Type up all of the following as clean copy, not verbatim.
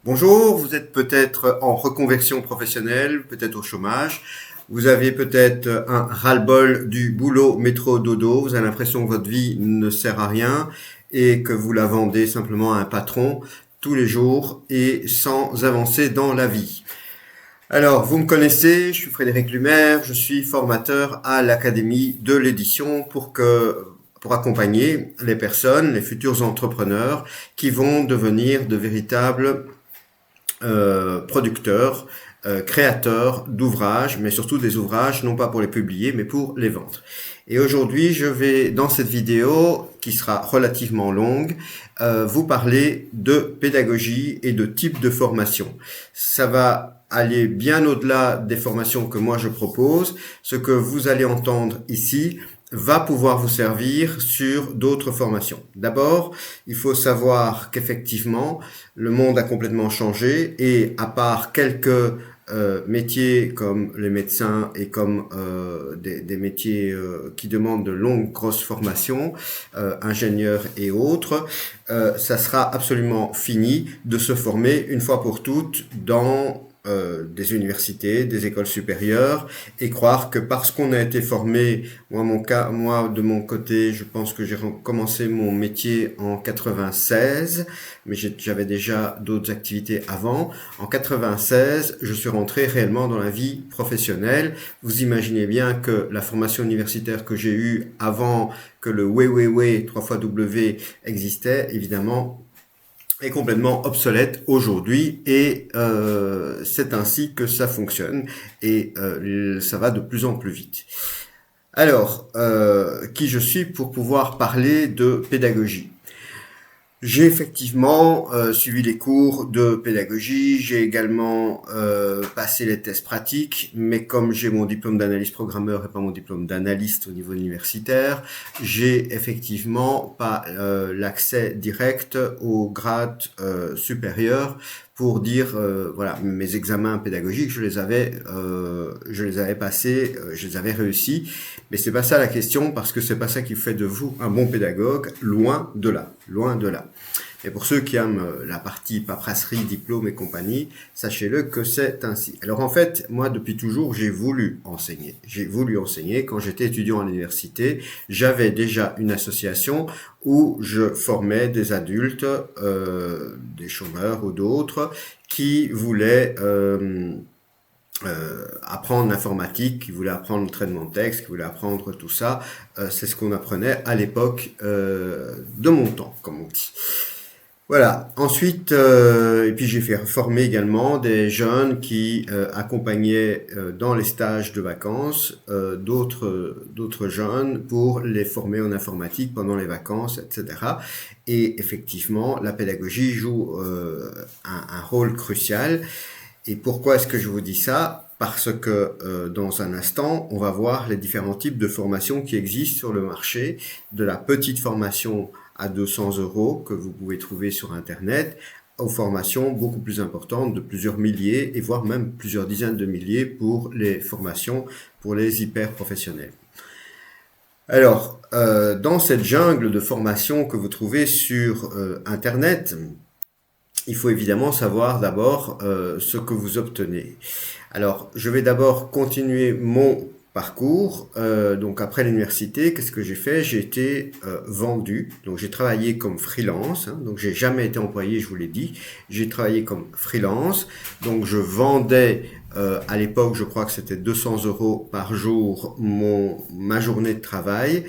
Bonjour, vous êtes peut-être en reconversion professionnelle, peut-être au chômage. Vous avez peut-être un ras-le-bol du boulot métro dodo. Vous avez l'impression que votre vie ne sert à rien et que vous la vendez simplement à un patron tous les jours et sans avancer dans la vie. Alors, vous me connaissez, je suis Frédéric Lumaire, je suis formateur à l'Académie de l'édition pour accompagner les personnes, les futurs entrepreneurs qui vont devenir de véritables producteurs, créateurs d'ouvrages, mais surtout des ouvrages non pas pour les publier, mais pour les vendre. Et aujourd'hui, je vais, dans cette vidéo, qui sera relativement longue, vous parler de pédagogie et de type de formation. Ça va aller bien au-delà des formations que moi je propose. Ce que vous allez entendre ici va pouvoir vous servir sur d'autres formations. D'abord, il faut savoir qu'effectivement, le monde a complètement changé et à part quelques métiers comme les médecins et comme des métiers qui demandent de longues, grosses formations, ingénieurs et autres, ça sera absolument fini de se former une fois pour toutes dans des universités, des écoles supérieures, et croire que parce qu'on a été formé, moi de mon côté, je pense que j'ai commencé mon métier en 96, mais j'avais déjà d'autres activités avant. En 96, je suis rentré réellement dans la vie professionnelle. Vous imaginez bien que la formation universitaire que j'ai eue avant que le 3 fois W existait, évidemment, est complètement obsolète aujourd'hui et c'est ainsi que ça fonctionne et ça va de plus en plus vite. Alors, qui je suis pour pouvoir parler de pédagogie? J'ai effectivement suivi les cours de pédagogie, j'ai également passé les tests pratiques, mais comme j'ai mon diplôme d'analyste programmeur et pas mon diplôme d'analyste au niveau universitaire, j'ai effectivement pas l'accès direct au grade supérieur pour dire voilà, mes examens pédagogiques je les avais passés, je les avais réussis, mais c'est pas ça la question parce que c'est pas ça qui fait de vous un bon pédagogue, loin de là, loin de là. Et pour ceux qui aiment la partie paperasserie, diplôme et compagnie, sachez-le que c'est ainsi. Alors en fait, moi depuis toujours, j'ai voulu enseigner. J'ai voulu enseigner. Quand j'étais étudiant à l'université, j'avais déjà une association où je formais des adultes, des chômeurs ou d'autres, qui voulaient apprendre l'informatique, qui voulaient apprendre le traitement de texte, qui voulaient apprendre tout ça. C'est ce qu'on apprenait à l'époque de mon temps, comme on dit. Voilà. Ensuite, et puis j'ai fait former également des jeunes qui accompagnaient dans les stages de vacances d'autres jeunes pour les former en informatique pendant les vacances, etc. Et effectivement, la pédagogie joue un rôle crucial. Et pourquoi est-ce que je vous dis ça? Parce que dans un instant, on va voir les différents types de formations qui existent sur le marché, de la petite formation à 200 € que vous pouvez trouver sur Internet, aux formations beaucoup plus importantes de plusieurs milliers et voire même plusieurs dizaines de milliers pour les formations pour les hyper professionnels. Alors, dans cette jungle de formations que vous trouvez sur Internet, il faut évidemment savoir d'abord ce que vous obtenez. Alors, je vais d'abord continuer mon parcours. Donc, après l'université, qu'est-ce que j'ai fait? J'ai été vendu. Donc, j'ai travaillé comme freelance. Donc, j'ai jamais été employé, je vous l'ai dit. J'ai travaillé comme freelance. Donc, je vendais à l'époque, je crois que c'était 200 € par jour ma journée de travail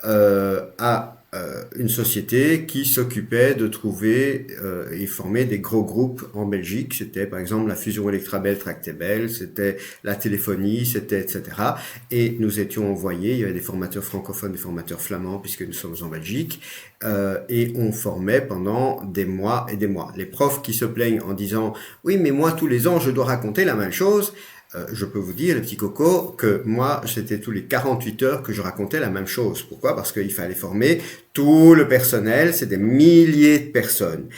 à une société qui s'occupait de trouver et former des gros groupes en Belgique. C'était par exemple la fusion Electrabel Tractebel, c'était la téléphonie, c'était etc. Et nous étions envoyés, il y avait des formateurs francophones, des formateurs flamands puisque nous sommes en Belgique, et on formait pendant des mois et des mois. Les profs qui se plaignent en disant « Oui, mais moi tous les ans je dois raconter la même chose », je peux vous dire, les petits cocos, que moi, c'était tous les 48 heures que je racontais la même chose. Pourquoi? Parce qu'il fallait former tout le personnel, c'est des milliers de personnes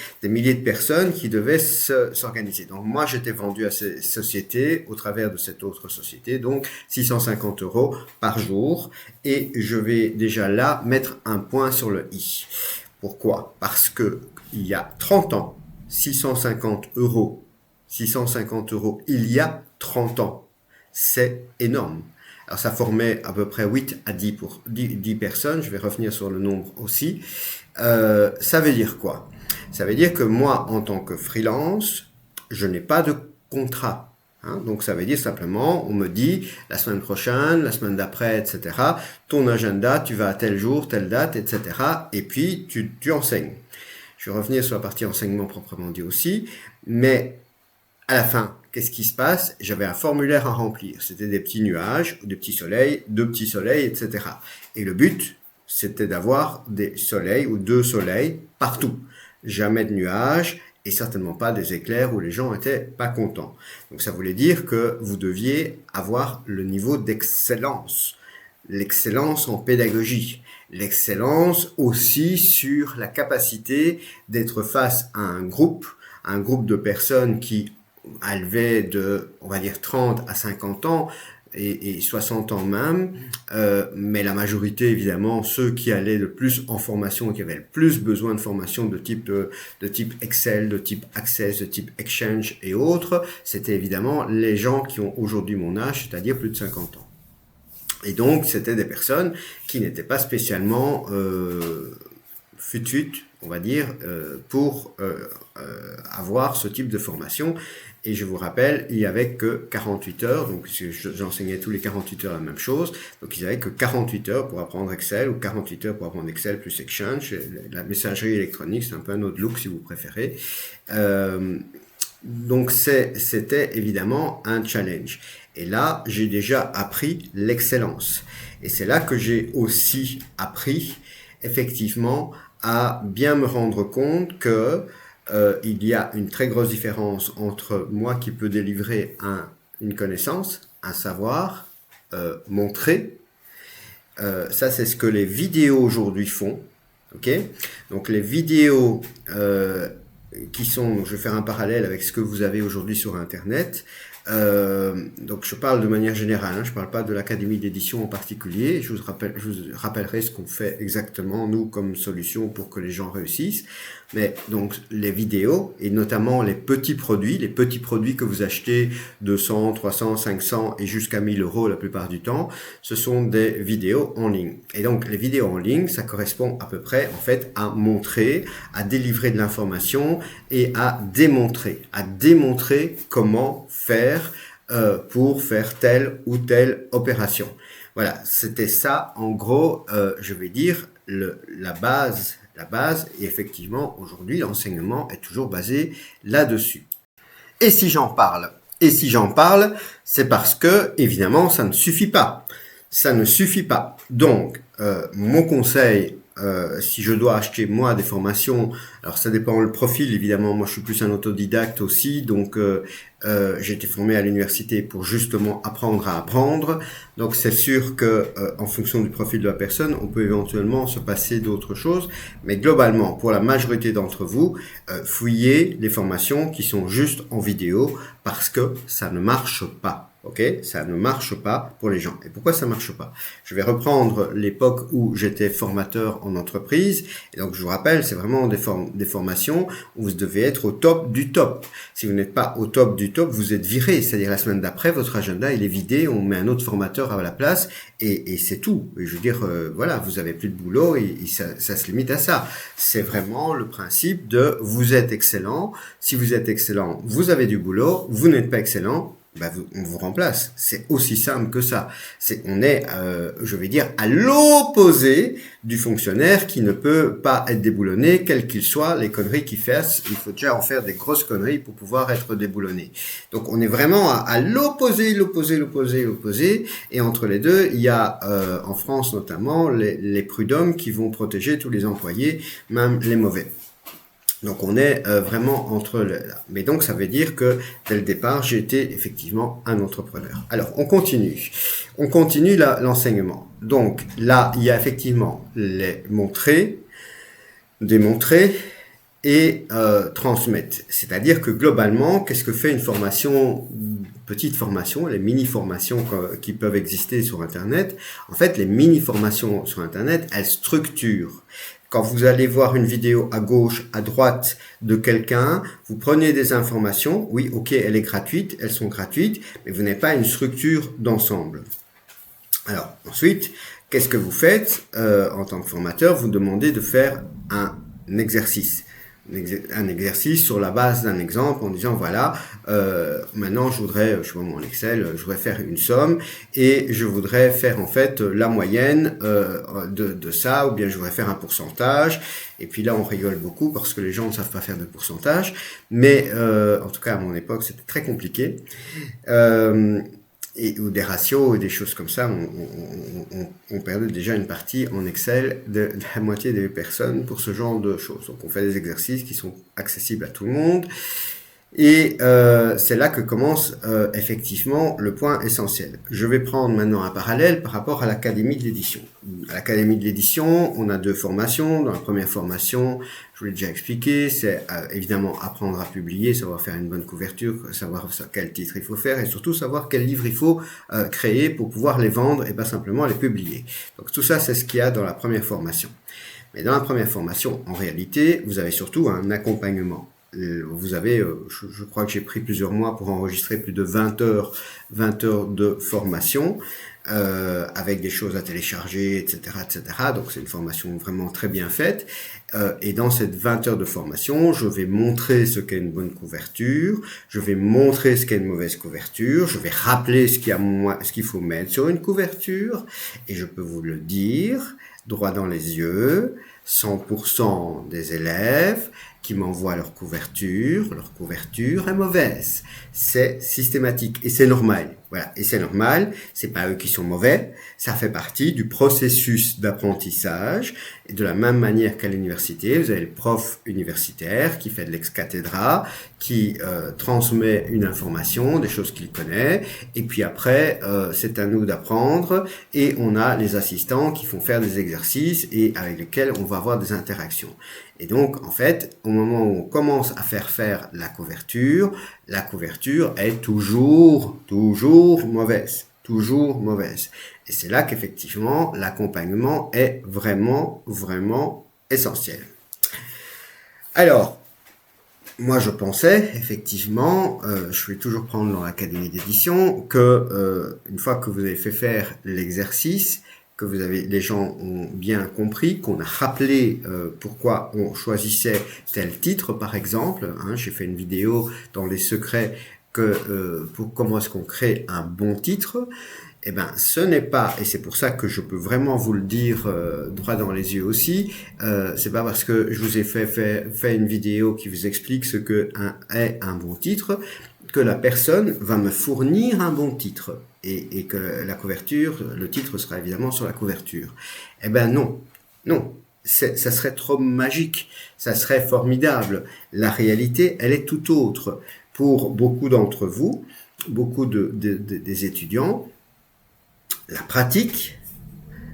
qui devaient s'organiser. Donc moi, j'étais vendu à ces sociétés, au travers de cette autre société, donc 650 € par jour, et je vais déjà là mettre un point sur le i. Pourquoi? Parce que il y a 30 ans, 650 euros. 650 euros il y a 30 ans. C'est énorme. Alors ça formait à peu près 8 à 10 personnes. Je vais revenir sur le nombre aussi. Ça veut dire quoi? Ça veut dire que moi, en tant que freelance, je n'ai pas de contrat. Donc ça veut dire simplement, on me dit la semaine prochaine, la semaine d'après, etc. Ton agenda, tu vas à tel jour, telle date, etc. Et puis tu enseignes. Je vais revenir sur la partie enseignement proprement dit aussi. Mais à la fin, qu'est-ce qui se passe? J'avais un formulaire à remplir. C'était des petits nuages, des petits soleils, 2 petits soleils, etc. Et le but, c'était d'avoir des soleils ou 2 soleils partout. Jamais de nuages et certainement pas des éclairs où les gens étaient pas contents. Donc ça voulait dire que vous deviez avoir le niveau d'excellence. L'excellence en pédagogie. L'excellence aussi sur la capacité d'être face à un groupe de personnes qui élevaient de, on va dire, 30 à 50 ans, et 60 ans même, mais la majorité, évidemment, ceux qui allaient le plus en formation, qui avaient le plus besoin de formation de type Excel, de type Access, de type Exchange et autres, c'était évidemment les gens qui ont aujourd'hui mon âge, c'est-à-dire plus de 50 ans. Et donc, c'était des personnes qui n'étaient pas spécialement fut-fut, on va dire, pour avoir ce type de formation. Et je vous rappelle, il n'y avait que 48 heures, donc j'enseignais tous les 48 heures la même chose, donc il n'y avait que 48 heures pour apprendre Excel, ou 48 heures pour apprendre Excel plus Exchange. La messagerie électronique, c'est un peu un autre look si vous préférez. Donc c'était évidemment un challenge. Et là, j'ai déjà appris l'excellence. Et c'est là que j'ai aussi appris, effectivement, à bien me rendre compte que il y a une très grosse différence entre moi qui peux délivrer une connaissance, un savoir, montrer. Ça, c'est ce que les vidéos aujourd'hui font. Okay? Donc, les vidéos qui sont, je vais faire un parallèle avec ce que vous avez aujourd'hui sur Internet. Donc je parle de manière générale, je ne parle pas de l'académie d'édition en particulier. Je vous rappellerai ce qu'on fait exactement nous comme solution pour que les gens réussissent. Mais donc les vidéos et notamment les petits produits que vous achetez 200, 300, 500 et jusqu'à 1000 euros la plupart du temps, ce sont des vidéos en ligne. Et donc les vidéos en ligne, ça correspond à peu près en fait à montrer, à délivrer de l'information et à démontrer comment faire pour faire telle ou telle opération. Voilà, c'était ça en gros, je vais dire, la base, et effectivement aujourd'hui l'enseignement est toujours basé là-dessus. Et si j'en parle, c'est parce que évidemment ça ne suffit pas. Donc mon conseil, si je dois acheter moi des formations, alors ça dépend le profil évidemment, moi je suis plus un autodidacte aussi, donc j'ai été formé à l'université pour justement apprendre à apprendre, donc c'est sûr que en fonction du profil de la personne, on peut éventuellement se passer d'autres choses, mais globalement, pour la majorité d'entre vous, fouillez les formations qui sont juste en vidéo, parce que ça ne marche pas. Ok, ça ne marche pas pour les gens. Et pourquoi ça marche pas? Je vais reprendre l'époque où j'étais formateur en entreprise. Et donc, je vous rappelle, c'est vraiment des formations où vous devez être au top du top. Si vous n'êtes pas au top du top, vous êtes viré. C'est-à-dire la semaine d'après, votre agenda, il est vidé. On met un autre formateur à la place et c'est tout. Et je veux dire, voilà, vous avez plus de boulot et ça se limite à ça. C'est vraiment le principe de vous êtes excellent. Si vous êtes excellent, vous avez du boulot. Vous n'êtes pas excellent, on vous remplace. C'est aussi simple que ça. On est, je vais dire, à l'opposé du fonctionnaire qui ne peut pas être déboulonné, quel qu'il soit, les conneries qu'il fasse. Il faut déjà en faire des grosses conneries pour pouvoir être déboulonné. Donc, on est vraiment à l'opposé. Et entre les deux, il y a, en France notamment, les prud'hommes qui vont protéger tous les employés, même les mauvais. Donc on est vraiment entre mais donc ça veut dire que dès le départ j'ai été effectivement un entrepreneur. Alors on continue l'enseignement. Donc là il y a effectivement les montrer, démontrer et transmettre. C'est-à-dire que globalement qu'est-ce que fait une formation, petite formation, les mini-formations qui peuvent exister sur Internet. En fait les mini-formations sur Internet elles structurent Quand vous allez voir une vidéo à gauche, à droite de quelqu'un, vous prenez des informations. Oui, ok, elle est gratuite, elles sont gratuites, mais vous n'avez pas une structure d'ensemble. Alors, ensuite, qu'est-ce que vous faites en tant que formateur? Vous demandez de faire un exercice. Un exercice sur la base d'un exemple en disant voilà, maintenant je voudrais, je sais pas moi en Excel, je voudrais faire une somme et je voudrais faire en fait la moyenne de ça, ou bien je voudrais faire un pourcentage. Et puis là on rigole beaucoup parce que les gens ne savent pas faire de pourcentage, mais en tout cas à mon époque c'était très compliqué. Ou des ratios et des choses comme ça, on perdait déjà une partie en Excel de la moitié des personnes pour ce genre de choses. Donc on fait des exercices qui sont accessibles à tout le monde. Et c'est là que commence effectivement le point essentiel. Je vais prendre maintenant un parallèle par rapport à l'Académie de l'édition. À l'Académie de l'édition, on a 2 formations. Dans la première formation, je vous l'ai déjà expliqué, c'est évidemment apprendre à publier, savoir faire une bonne couverture, savoir quel titre il faut faire et surtout savoir quel livre il faut créer pour pouvoir les vendre et pas simplement les publier. Donc tout ça, c'est ce qu'il y a dans la première formation. Mais dans la première formation, en réalité, vous avez surtout un accompagnement. Vous avez, je crois que j'ai pris plusieurs mois pour enregistrer plus de 20 heures de formation, avec des choses à télécharger, etc., etc. Donc c'est une formation vraiment très bien faite. Et dans cette 20 heures de formation, je vais montrer ce qu'est une bonne couverture, je vais montrer ce qu'est une mauvaise couverture, je vais rappeler ce qu'il faut mettre sur une couverture, et je peux vous le dire, droit dans les yeux, 100% des élèves qui m'envoient leur couverture est mauvaise. C'est systématique et c'est normal. Voilà, et c'est normal, c'est pas eux qui sont mauvais, ça fait partie du processus d'apprentissage. Et de la même manière qu'à l'université, vous avez le prof universitaire qui fait de l'ex-cathédra, qui transmet une information, des choses qu'il connaît, et puis après, c'est à nous d'apprendre, et on a les assistants qui font faire des exercices et avec lesquels on va avoir des interactions. Et donc, en fait, au moment où on commence à faire la couverture est toujours mauvaise. Toujours mauvaise. Et c'est là qu'effectivement, l'accompagnement est vraiment essentiel. Alors, moi je pensais, effectivement, je vais toujours prendre dans l'Académie d'édition, que une fois que vous avez fait faire l'exercice, que les gens ont bien compris, qu'on a rappelé pourquoi on choisissait tel titre, par exemple. J'ai fait une vidéo dans les secrets pour comment est-ce qu'on crée un bon titre. Eh ben, ce n'est pas, et c'est pour ça que je peux vraiment vous le dire droit dans les yeux aussi, c'est pas parce que je vous ai fait une vidéo qui vous explique ce que est un bon titre que la personne va me fournir un bon titre et que la couverture, le titre sera évidemment sur la couverture. Eh ben non, ça serait trop magique, ça serait formidable. La réalité, elle est tout autre. Pour beaucoup d'entre vous, beaucoup des étudiants, la pratique,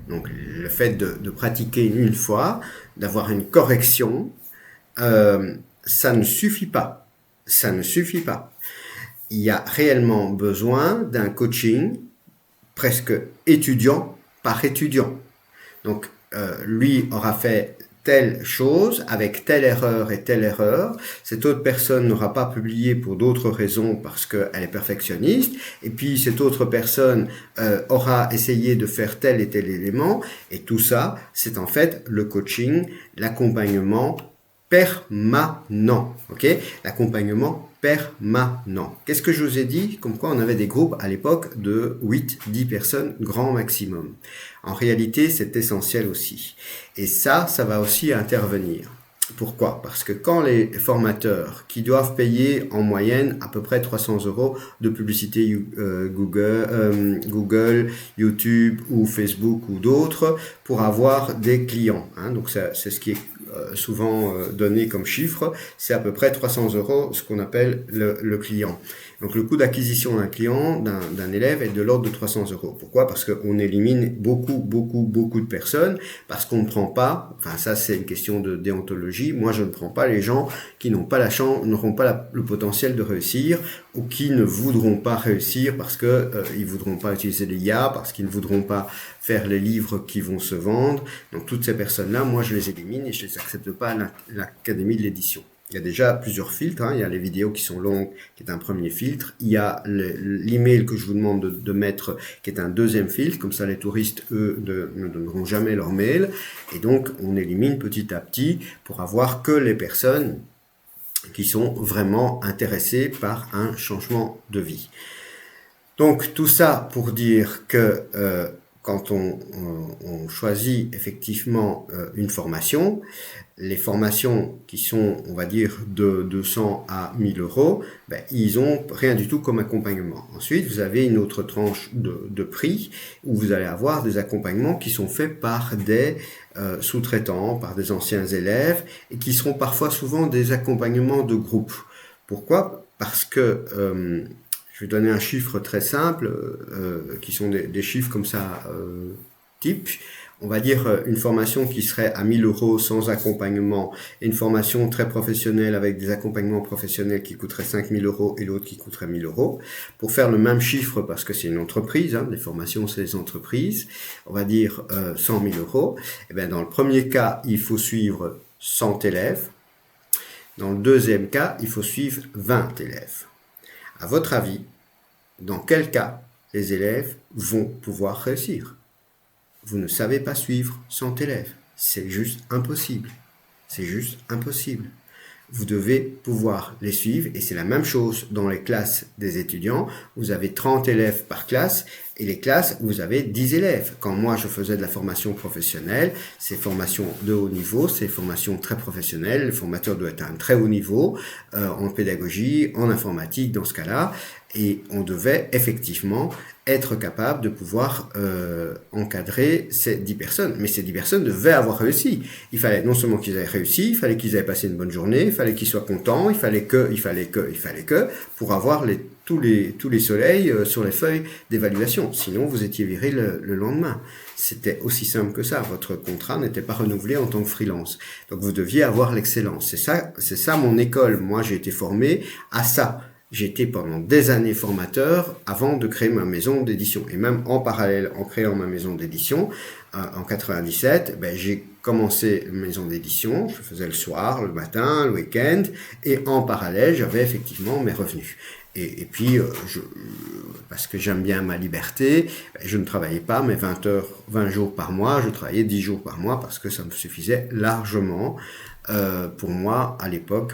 donc le fait de pratiquer une fois, d'avoir une correction, ça ne suffit pas. Ça ne suffit pas. Il y a réellement besoin d'un coaching presque étudiant par étudiant. Donc, lui aura fait telle chose avec telle erreur et telle erreur. Cette autre personne n'aura pas publié pour d'autres raisons parce qu'elle est perfectionniste. Et puis, cette autre personne aura essayé de faire tel et tel élément. Et tout ça, c'est en fait le coaching, l'accompagnement permanent. Ok ? L'accompagnement permanent. Qu'est-ce que je vous ai dit? Comme quoi on avait des groupes à l'époque de 8-10 personnes grand maximum. En réalité, c'est essentiel aussi. Et ça va aussi intervenir. Pourquoi? Parce que quand les formateurs qui doivent payer en moyenne à peu près 300 € de publicité Google, YouTube ou Facebook ou d'autres pour avoir des clients, donc c'est ce qui est souvent donné comme chiffre, c'est à peu près 300 €, ce qu'on appelle le client. Donc le coût d'acquisition d'un client, d'un élève, est de l'ordre de 300 €. Pourquoi? Parce qu'on élimine beaucoup de personnes, parce qu'on ne prend pas, enfin ça c'est une question de déontologie, moi je ne prends pas les gens qui n'ont pas la chance, n'auront pas le potentiel de réussir, ou qui ne voudront pas réussir parce que ils voudront pas utiliser les IA, parce qu'ils ne voudront pas faire les livres qui vont se vendre. Donc toutes ces personnes-là, moi je les élimine et je les accepte pas à l'Académie de l'édition. Il y a déjà plusieurs filtres, hein. Il y a les vidéos qui sont longues, qui est un premier filtre. Il y a l'email que je vous demande de mettre, qui est un deuxième filtre. Comme ça, les touristes, eux, ne donneront jamais leur mail. Et donc, on élimine petit à petit pour avoir que les personnes qui sont vraiment intéressées par un changement de vie. Donc, tout ça pour dire que quand on choisit effectivement une formation, les formations qui sont, on va dire, de 200 à 1000 €, ben, ils ont rien du tout comme accompagnement. Ensuite, vous avez une autre tranche de prix où vous allez avoir des accompagnements qui sont faits par des sous-traitants, par des anciens élèves, et qui seront parfois souvent des accompagnements de groupe. Pourquoi? Parce que je vais donner un chiffre très simple, qui sont des chiffres comme ça, type. On va dire une formation qui serait à 1000 € sans accompagnement, et une formation très professionnelle avec des accompagnements professionnels qui coûterait 5000 € et l'autre qui coûterait 1000 €. Pour faire le même chiffre, parce que c'est une entreprise, hein, les formations c'est des entreprises, on va dire 100 000 €. Et bien dans le premier cas, il faut suivre 100 élèves. Dans le deuxième cas, il faut suivre 20 élèves. À votre avis, dans quel cas les élèves vont pouvoir réussir? Vous ne savez pas suivre 100 élèves. C'est juste impossible. C'est juste impossible. Vous devez pouvoir les suivre, et c'est la même chose dans les classes des étudiants. Vous avez 30 élèves par classe, et les classes, vous avez 10 élèves. Quand moi je faisais de la formation professionnelle, c'est formation de haut niveau, c'est formation très professionnelle, le formateur doit être à un très haut niveau, en pédagogie, en informatique dans ce cas-là, et on devait effectivement être capable de pouvoir encadrer ces 10 personnes. Mais ces 10 personnes devaient avoir réussi. Il fallait non seulement qu'ils aient réussi, il fallait qu'ils aient passé une bonne journée, il fallait qu'ils soient contents, il fallait que, pour avoir tous les soleils sur les feuilles d'évaluation. Sinon, vous étiez viré le lendemain. C'était aussi simple que ça. Votre contrat n'était pas renouvelé en tant que freelance. Donc, vous deviez avoir l'excellence. C'est ça mon école. Moi, j'ai été formé à ça. J'ai été pendant des années formateur avant de créer ma maison d'édition. Et même en parallèle, en créant ma maison d'édition, en 97, ben, j'ai commencé une maison d'édition. Je faisais le soir, le matin, le week-end. Et en parallèle, j'avais effectivement mes revenus. Et puis, parce que j'aime bien ma liberté, je ne travaillais pas mes 20 jours par mois, je travaillais 10 jours par mois parce que ça me suffisait largement. Pour moi, à l'époque,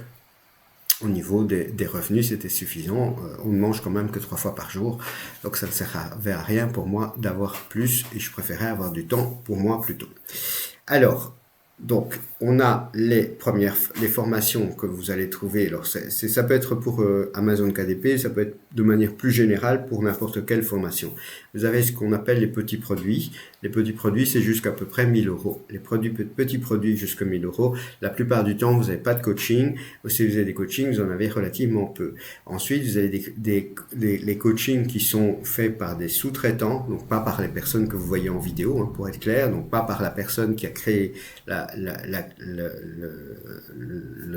au niveau des revenus, c'était suffisant. On ne mange quand même que 3 fois par jour, donc ça ne servait à rien pour moi d'avoir plus, et je préférais avoir du temps pour moi plutôt. Alors, donc, on a les formations que vous allez trouver. Alors, ça peut être pour Amazon KDP, ça peut être de manière plus générale pour n'importe quelle formation. Vous avez ce qu'on appelle les petits produits. Les petits produits, c'est jusqu'à peu près 1000 €. Les petits produits jusqu'à 1000 €. La plupart du temps, vous n'avez pas de coaching. Ou si vous avez des coachings, vous en avez relativement peu. Ensuite, vous avez les coachings qui sont faits par des sous-traitants, donc pas par les personnes que vous voyez en vidéo, hein, pour être clair, donc pas par la personne qui a créé le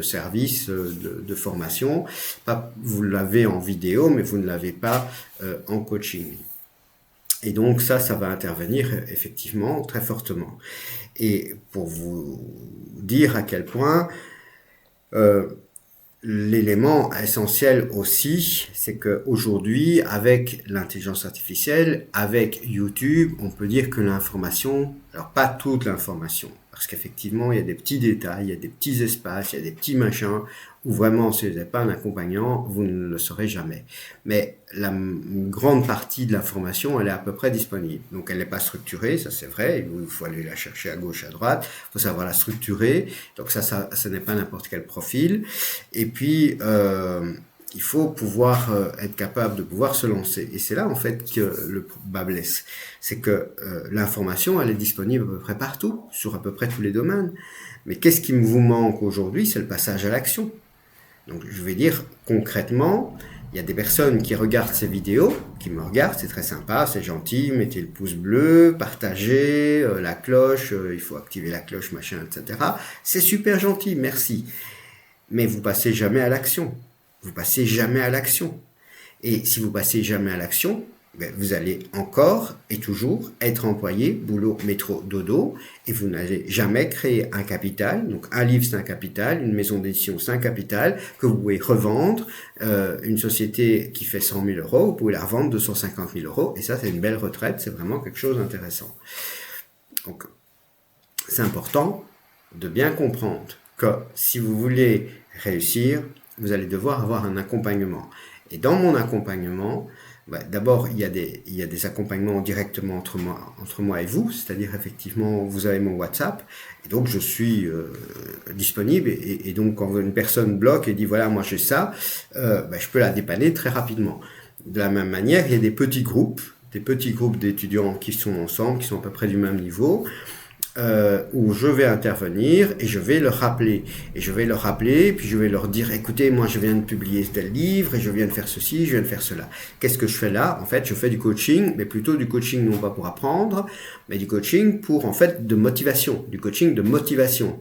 service de formation. Vous l'avez en vidéo, mais vous ne l'avez pas en coaching. Et donc ça va intervenir effectivement très fortement. Et pour vous dire à quel point l'élément essentiel aussi, c'est qu'aujourd'hui, avec l'intelligence artificielle, avec YouTube, on peut dire que l'information, alors pas toute l'information, parce qu'effectivement, il y a des petits détails, il y a des petits espaces, il y a des petits machins, où vraiment, si vous n'avez pas un accompagnant, vous ne le saurez jamais. Mais une grande partie de l'information, elle est à peu près disponible. Donc, elle n'est pas structurée, ça c'est vrai, il faut aller la chercher à gauche, à droite, il faut savoir la structurer. Donc ça n'est pas n'importe quel profil. Et puis, il faut pouvoir être capable de pouvoir se lancer. Et c'est là, en fait, que le bas blesse. C'est que l'information, elle est disponible à peu près partout, sur à peu près tous les domaines. Mais qu'est-ce qui vous manque aujourd'hui? C'est le passage à l'action. Donc, je vais dire concrètement, il y a des personnes qui regardent ces vidéos, qui me regardent, c'est très sympa, c'est gentil, mettez le pouce bleu, partagez, la cloche, il faut activer la cloche, machin, etc. C'est super gentil, merci. Mais vous passez jamais à l'action. Vous passez jamais à l'action. Et si vous passez jamais à l'action, vous allez encore et toujours être employé, boulot, métro, dodo, et vous n'allez jamais créer un capital. Donc un livre, c'est un capital, une maison d'édition, c'est un capital que vous pouvez revendre. Une société qui fait 100 000 euros, vous pouvez la revendre 250 000 euros, et ça, c'est une belle retraite, c'est vraiment quelque chose d'intéressant. Donc, c'est important de bien comprendre que si vous voulez réussir, vous allez devoir avoir un accompagnement. Et dans mon accompagnement, d'abord, il y a des accompagnements directement entre moi et vous, c'est-à-dire effectivement, vous avez mon WhatsApp, et donc je suis disponible, et donc quand une personne bloque et dit voilà, moi j'ai ça, je peux la dépanner très rapidement. De la même manière, il y a des petits groupes d'étudiants qui sont ensemble, qui sont à peu près du même niveau, où je vais intervenir et je vais leur rappeler. Et je vais leur rappeler, puis je vais leur dire, écoutez, moi je viens de publier tel livre, et je viens de faire ceci, je viens de faire cela. Qu'est-ce que je fais là? En fait, je fais du coaching, mais plutôt du coaching non pas pour apprendre, mais du coaching pour, en fait, de motivation. Du coaching de motivation.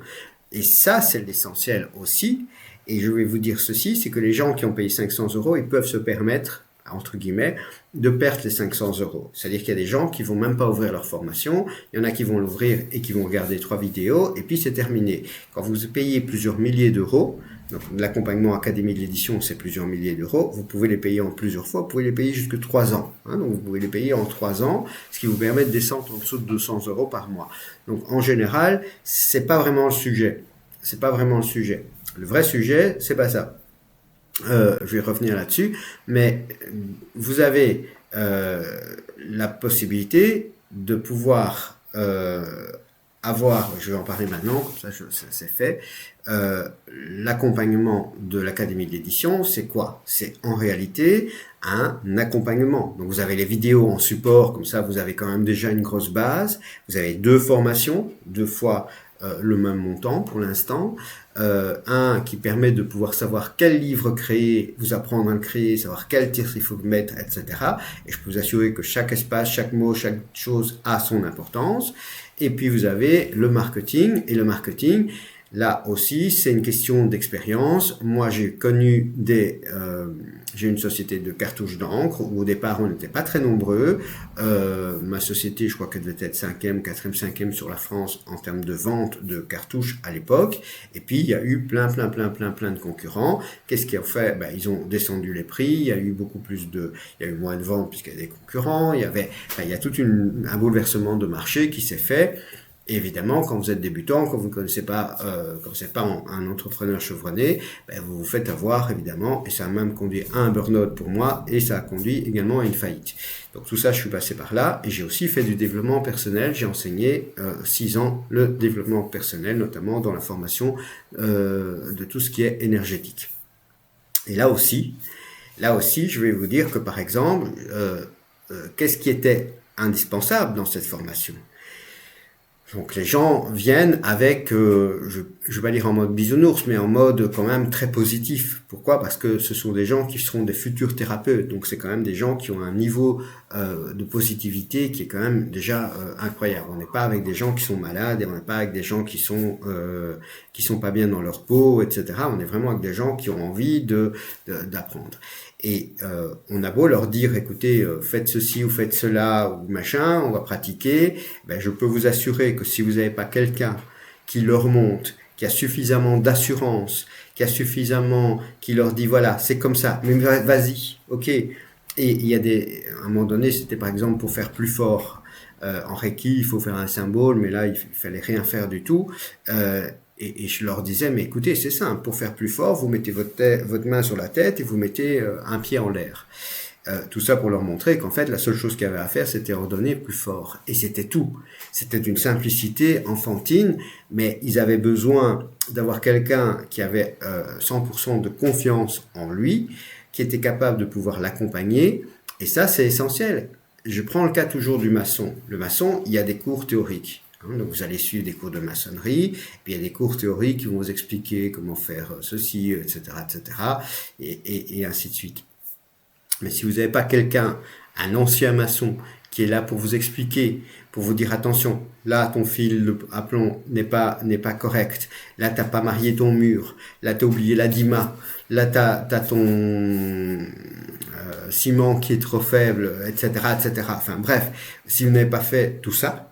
Et ça, c'est l'essentiel aussi. Et je vais vous dire ceci, c'est que les gens qui ont payé 500 euros, ils peuvent se permettre, entre guillemets, de perdre les 500 euros. C'est-à-dire qu'il y a des gens qui vont même pas ouvrir leur formation, il y en a qui vont l'ouvrir et qui vont regarder 3 vidéos, et puis c'est terminé. Quand vous payez plusieurs milliers d'euros, donc l'accompagnement Académie de l'édition, c'est plusieurs milliers d'euros, vous pouvez les payer en plusieurs fois, vous pouvez les payer jusque 3 ans. Donc vous pouvez les payer en 3 ans, ce qui vous permet de descendre en dessous de 200 euros par mois. Donc en général, c'est pas vraiment le sujet. C'est pas vraiment le sujet. Le vrai sujet, c'est pas ça. Je vais revenir là-dessus, mais vous avez la possibilité de pouvoir avoir, je vais en parler maintenant, comme ça c'est fait, l'accompagnement de l'Académie de l'édition, c'est quoi? C'est en réalité un accompagnement. Donc vous avez les vidéos en support, comme ça vous avez quand même déjà une grosse base, vous avez 2 formations, 2 fois le même montant pour l'instant, un qui permet de pouvoir savoir quel livre créer, vous apprendre à le créer, savoir quel titre il faut mettre, etc. Et je peux vous assurer que chaque espace, chaque mot, chaque chose a son importance. Et puis vous avez le marketing, et le marketing, là aussi, c'est une question d'expérience. Moi, j'ai connu j'ai une société de cartouches d'encre où au départ, on n'était pas très nombreux. Ma société, je crois qu'elle devait être 5e, 4e, 5e sur la France en termes de vente de cartouches à l'époque. Et puis, il y a eu plein de concurrents. Qu'est-ce qu'ils ont fait? Ils ont descendu les prix. Il y a eu il y a eu moins de ventes puisqu'il y a des concurrents. Il y a tout un bouleversement de marché qui s'est fait. Et évidemment, quand vous êtes débutant, quand vous ne connaissez pas, quand vous n'êtes pas un entrepreneur chevronné, vous vous faites avoir, évidemment, et ça a même conduit à un burn-out pour moi, et ça a conduit également à une faillite. Donc tout ça, je suis passé par là, et j'ai aussi fait du développement personnel. J'ai enseigné 6 ans le développement personnel, notamment dans la formation de tout ce qui est énergétique. Et là aussi, je vais vous dire que, par exemple, qu'est-ce qui était indispensable dans cette formation? Donc les gens viennent avec, je vais pas dire en mode bisounours, mais en mode quand même très positif. Pourquoi? Parce que ce sont des gens qui seront des futurs thérapeutes. Donc c'est quand même des gens qui ont un niveau de positivité qui est quand même déjà incroyable. On n'est pas avec des gens qui sont malades, et on n'est pas avec des gens qui sont pas bien dans leur peau, etc. On est vraiment avec des gens qui ont envie d'apprendre. Et on a beau leur dire, écoutez, faites ceci ou faites cela ou machin, on va pratiquer. Je peux vous assurer que si vous n'avez pas quelqu'un qui leur monte, qui a suffisamment d'assurance, qui leur dit voilà, c'est comme ça, mais vas-y, ok. Et il y a à un moment donné, c'était par exemple pour faire plus fort. En Reiki, il faut faire un symbole, mais là, il fallait rien faire du tout. Et je leur disais, mais écoutez, c'est simple, pour faire plus fort, vous mettez votre main sur la tête et vous mettez un pied en l'air. Tout ça pour leur montrer qu'en fait, la seule chose qu'il y avait à faire, c'était redonner plus fort. Et c'était tout. C'était d'une simplicité enfantine, mais ils avaient besoin d'avoir quelqu'un qui avait 100% de confiance en lui, qui était capable de pouvoir l'accompagner. Et ça, c'est essentiel. Je prends le cas toujours du maçon. Le maçon, il y a des cours théoriques. Donc vous allez suivre des cours de maçonnerie, puis il y a des cours théoriques qui vont vous expliquer comment faire ceci, etc., etc., et ainsi de suite. Mais si vous n'avez pas quelqu'un, un ancien maçon, qui est là pour vous expliquer, pour vous dire attention, là ton fil à plomb n'est pas correct, là t'as pas marié ton mur, là t'as oublié la dima, là t'as ton ciment qui est trop faible, etc., etc. Enfin bref, si vous n'avez pas fait tout ça,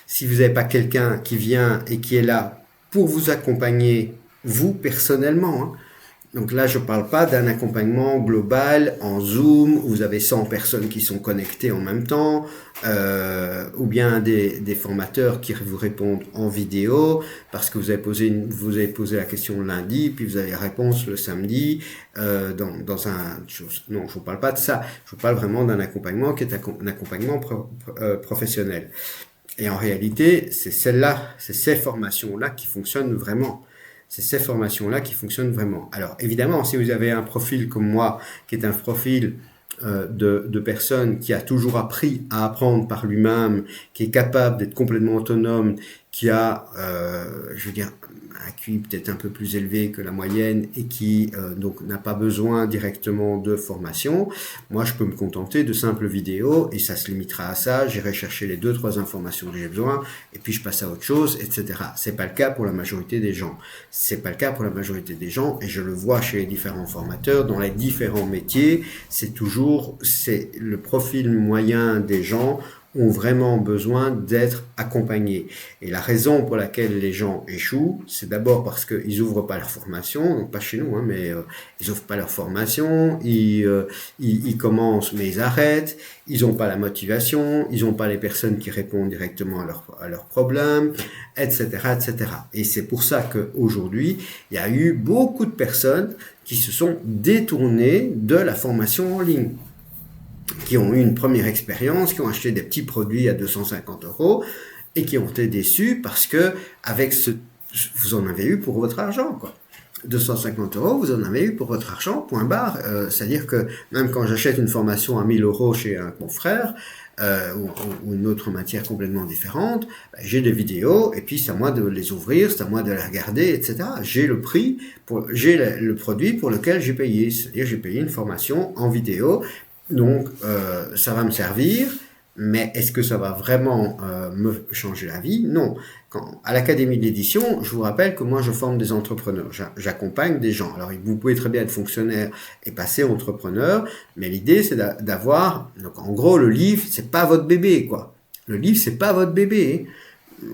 si vous n'avez pas quelqu'un qui vient et qui est là pour vous accompagner, vous personnellement, donc là, je ne parle pas d'un accompagnement global en Zoom, où vous avez 100 personnes qui sont connectées en même temps, ou bien des formateurs qui vous répondent en vidéo, parce que vous avez posé la question le lundi, puis vous avez la réponse le samedi, dans un chose. Non, je ne vous parle pas de ça. Je vous parle vraiment d'un accompagnement qui est un accompagnement professionnel. Et en réalité, c'est ces formations-là qui fonctionnent vraiment. C'est ces formations-là qui fonctionnent vraiment. Alors, évidemment, si vous avez un profil comme moi, qui est un profil de personne qui a toujours appris à apprendre par lui-même, qui est capable d'être complètement autonome, qui a, je veux dire, un QI peut-être un peu plus élevé que la moyenne et qui donc n'a pas besoin directement de formation, moi je peux me contenter de simples vidéos et ça se limitera à ça, j'irai chercher les 2-3 informations que j'ai besoin et puis je passe à autre chose, etc. C'est pas le cas pour la majorité des gens. C'est pas le cas pour la majorité des gens et je le vois chez les différents formateurs, dans les différents métiers, c'est le profil moyen des gens ont vraiment besoin d'être accompagnés. Et la raison pour laquelle les gens échouent, c'est d'abord parce qu'ils ouvrent pas leur formation, donc pas chez nous, mais ils ouvrent pas leur formation, ils commencent mais ils arrêtent, ils ont pas la motivation, ils ont pas les personnes qui répondent directement à leurs problèmes, etc., etc. Et c'est pour ça qu'aujourd'hui, il y a eu beaucoup de personnes qui se sont détournées de la formation en ligne, qui ont eu une première expérience, qui ont acheté des petits produits à 250 € et qui ont été déçus parce que vous en avez eu pour votre argent, quoi. 250 €, vous en avez eu pour votre argent, point barre. C'est-à-dire que même quand j'achète une formation à 1000 € chez un confrère, ou une autre matière complètement différente, j'ai des vidéos et puis c'est à moi de les ouvrir, c'est à moi de les regarder, etc. J'ai le produit pour lequel j'ai payé, c'est-à-dire j'ai payé une formation en vidéo. Donc, ça va me servir, mais est-ce que ça va vraiment me changer la vie? Non. À l'Académie de l'édition, je vous rappelle que moi, je forme des entrepreneurs. J'accompagne des gens. Alors, vous pouvez très bien être fonctionnaire et passer entrepreneur, mais l'idée, c'est d'avoir... Donc, en gros, le livre, c'est pas votre bébé, quoi. Le livre, c'est pas votre bébé.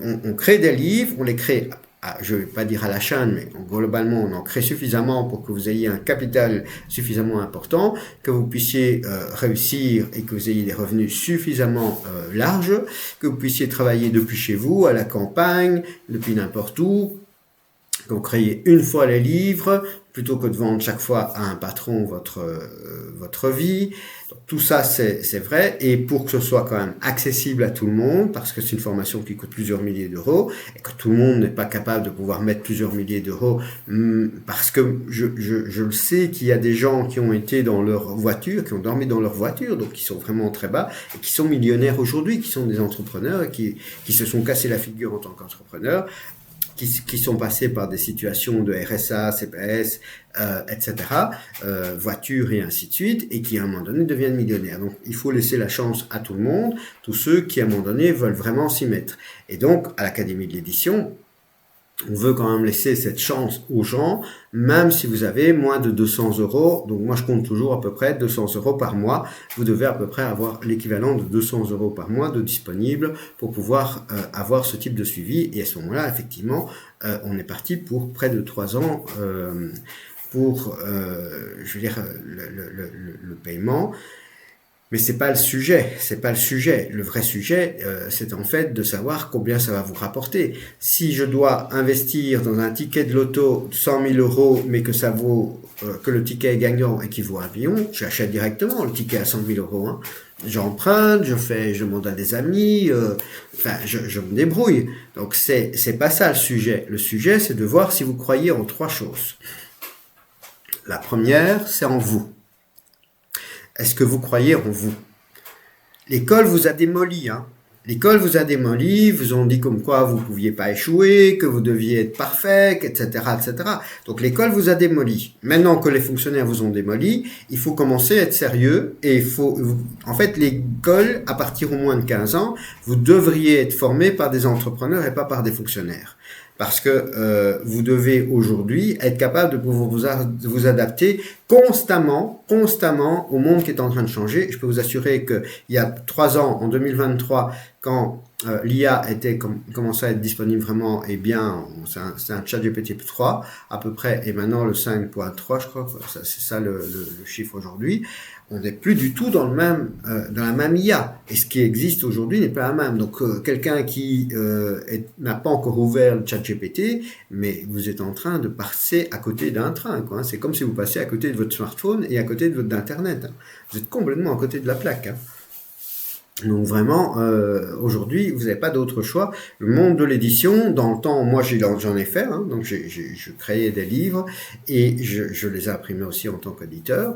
On crée des livres, on les crée... je ne vais pas dire à la chaîne, mais globalement, on en crée suffisamment pour que vous ayez un capital suffisamment important, que vous puissiez réussir et que vous ayez des revenus suffisamment larges, que vous puissiez travailler depuis chez vous, à la campagne, depuis n'importe où, que vous créez une fois les livres, plutôt que de vendre chaque fois à un patron votre vie. Donc, tout ça, c'est vrai. Et pour que ce soit quand même accessible à tout le monde, parce que c'est une formation qui coûte plusieurs milliers d'euros, et que tout le monde n'est pas capable de pouvoir mettre plusieurs milliers d'euros, parce que je le sais qu'il y a des gens qui ont été dans leur voiture, qui ont dormi dans leur voiture, donc qui sont vraiment très bas, et qui sont millionnaires aujourd'hui, qui sont des entrepreneurs, et qui se sont cassés la figure en tant qu'entrepreneurs, qui sont passés par des situations de RSA, CPS, etc., voitures et ainsi de suite, et qui à un moment donné deviennent millionnaires. Donc il faut laisser la chance à tout le monde, tous ceux qui à un moment donné veulent vraiment s'y mettre. Et donc à l'Académie de l'édition, on veut quand même laisser cette chance aux gens, même si vous avez moins de 200 €. Donc moi je compte toujours à peu près 200 € par mois. Vous devez à peu près avoir l'équivalent de 200 € par mois de disponible pour pouvoir avoir ce type de suivi. Et à ce moment-là, effectivement, on est parti pour près de 3 ans pour je veux dire le paiement. Mais c'est pas le sujet, c'est pas le sujet. Le vrai sujet, c'est en fait de savoir combien ça va vous rapporter. Si je dois investir dans un ticket de loto de 100 000 €, mais que ça vaut que le ticket est gagnant et qu'il vaut 1 million, j'achète directement le ticket à 100 000 euros. Hein. J'emprunte, je demande à des amis, je me débrouille. Donc c'est pas ça le sujet. Le sujet, c'est de voir si vous croyez en 3 choses. La première, c'est en vous. Est-ce que vous croyez en vous? L'école vous a démoli, hein. L'école vous a démoli, vous ont dit comme quoi vous ne pouviez pas échouer, que vous deviez être parfait, etc., etc. Donc l'école vous a démoli. Maintenant que les fonctionnaires vous ont démoli, il faut commencer à être sérieux et en fait, l'école, à partir au moins de 15 ans, vous devriez être formé par des entrepreneurs et pas par des fonctionnaires. Parce que vous devez aujourd'hui être capable de pouvoir vous adapter constamment au monde qui est en train de changer. Je peux vous assurer qu'il y a 3 ans, en 2023, quand l'IA commençait à être disponible vraiment et bien, c'est un ChatGPT 3 à peu près, et maintenant le 5.3, je crois, c'est ça le chiffre aujourd'hui. On n'est plus du tout dans la même IA. Et ce qui existe aujourd'hui n'est pas la même. Donc, quelqu'un qui n'a pas encore ouvert le ChatGPT, mais vous êtes en train de passer à côté d'un train, quoi. C'est comme si vous passiez à côté de votre smartphone et à côté de votre Internet. Hein. Vous êtes complètement à côté de la plaque. Hein. Donc vraiment, aujourd'hui, vous n'avez pas d'autre choix. Le monde de l'édition, dans le temps, moi j'en ai fait, hein, donc je créais des livres et je les ai imprimés aussi en tant qu'éditeur.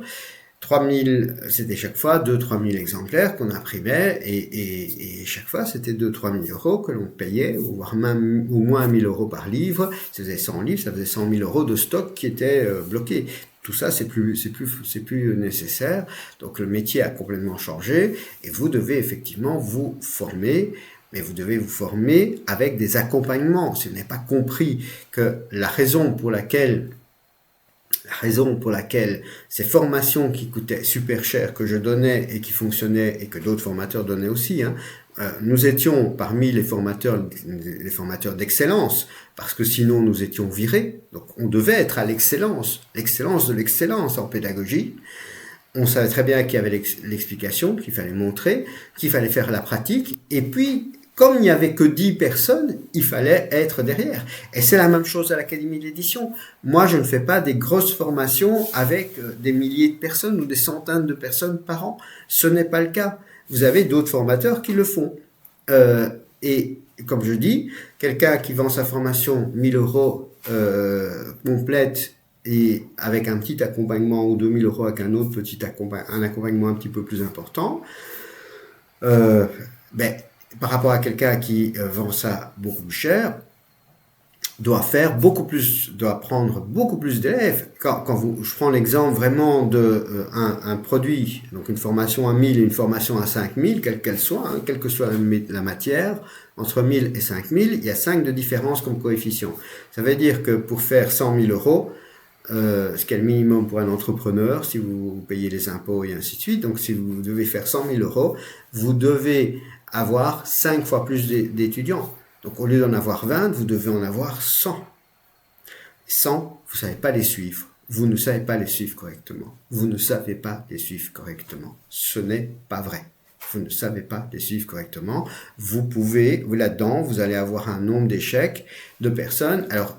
3000, c'était chaque fois 2-3 000 exemplaires qu'on imprimait et chaque fois c'était 2-3 000 euros que l'on payait, voire même au moins 1 000 euros par livre. Si vous avez 100 livres, ça faisait 100 000 euros de stock qui étaient bloqués. Tout ça, c'est plus nécessaire. Donc le métier a complètement changé et vous devez effectivement vous former. Mais vous devez vous former avec des accompagnements. Si vous n'avez pas compris que la raison pour laquelle ces formations qui coûtaient super cher, que je donnais et qui fonctionnaient et que d'autres formateurs donnaient aussi, hein, nous étions parmi les formateurs d'excellence, parce que sinon nous étions virés. Donc on devait être à l'excellence de l'excellence en pédagogie. On savait très bien qu'il y avait l'explication, qu'il fallait montrer, qu'il fallait faire la pratique, et puis comme il n'y avait que 10 personnes, il fallait être derrière. Et c'est la même chose à l'Académie de l'édition. Moi, je ne fais pas des grosses formations avec des milliers de personnes ou des centaines de personnes par an. Ce n'est pas le cas. Vous avez d'autres formateurs qui le font. Et comme je dis, quelqu'un qui vend sa formation 1 000 euros complète et avec un petit accompagnement ou 2 000 euros avec un autre un accompagnement un petit peu plus important, par rapport à quelqu'un qui vend ça beaucoup plus cher, doit prendre beaucoup plus d'élèves. Je prends l'exemple vraiment de un produit, donc une formation à 1 000 et une formation à 5 000, quelle qu'elle soit, hein, quelle que soit la matière, entre 1 000 et 5 000, il y a 5 de différence comme coefficient. Ça veut dire que pour faire 100 000 euros, ce qui est le minimum pour un entrepreneur, si vous payez les impôts et ainsi de suite, donc si vous devez faire 100 000 euros, vous devez avoir 5 fois plus d'étudiants. Donc au lieu d'en avoir 20, vous devez en avoir 100. 100, vous ne savez pas les suivre. Vous ne savez pas les suivre correctement. Vous ne savez pas les suivre correctement. Ce n'est pas vrai. Vous ne savez pas les suivre correctement. Là-dedans, vous allez avoir un nombre d'échecs de personnes. Alors,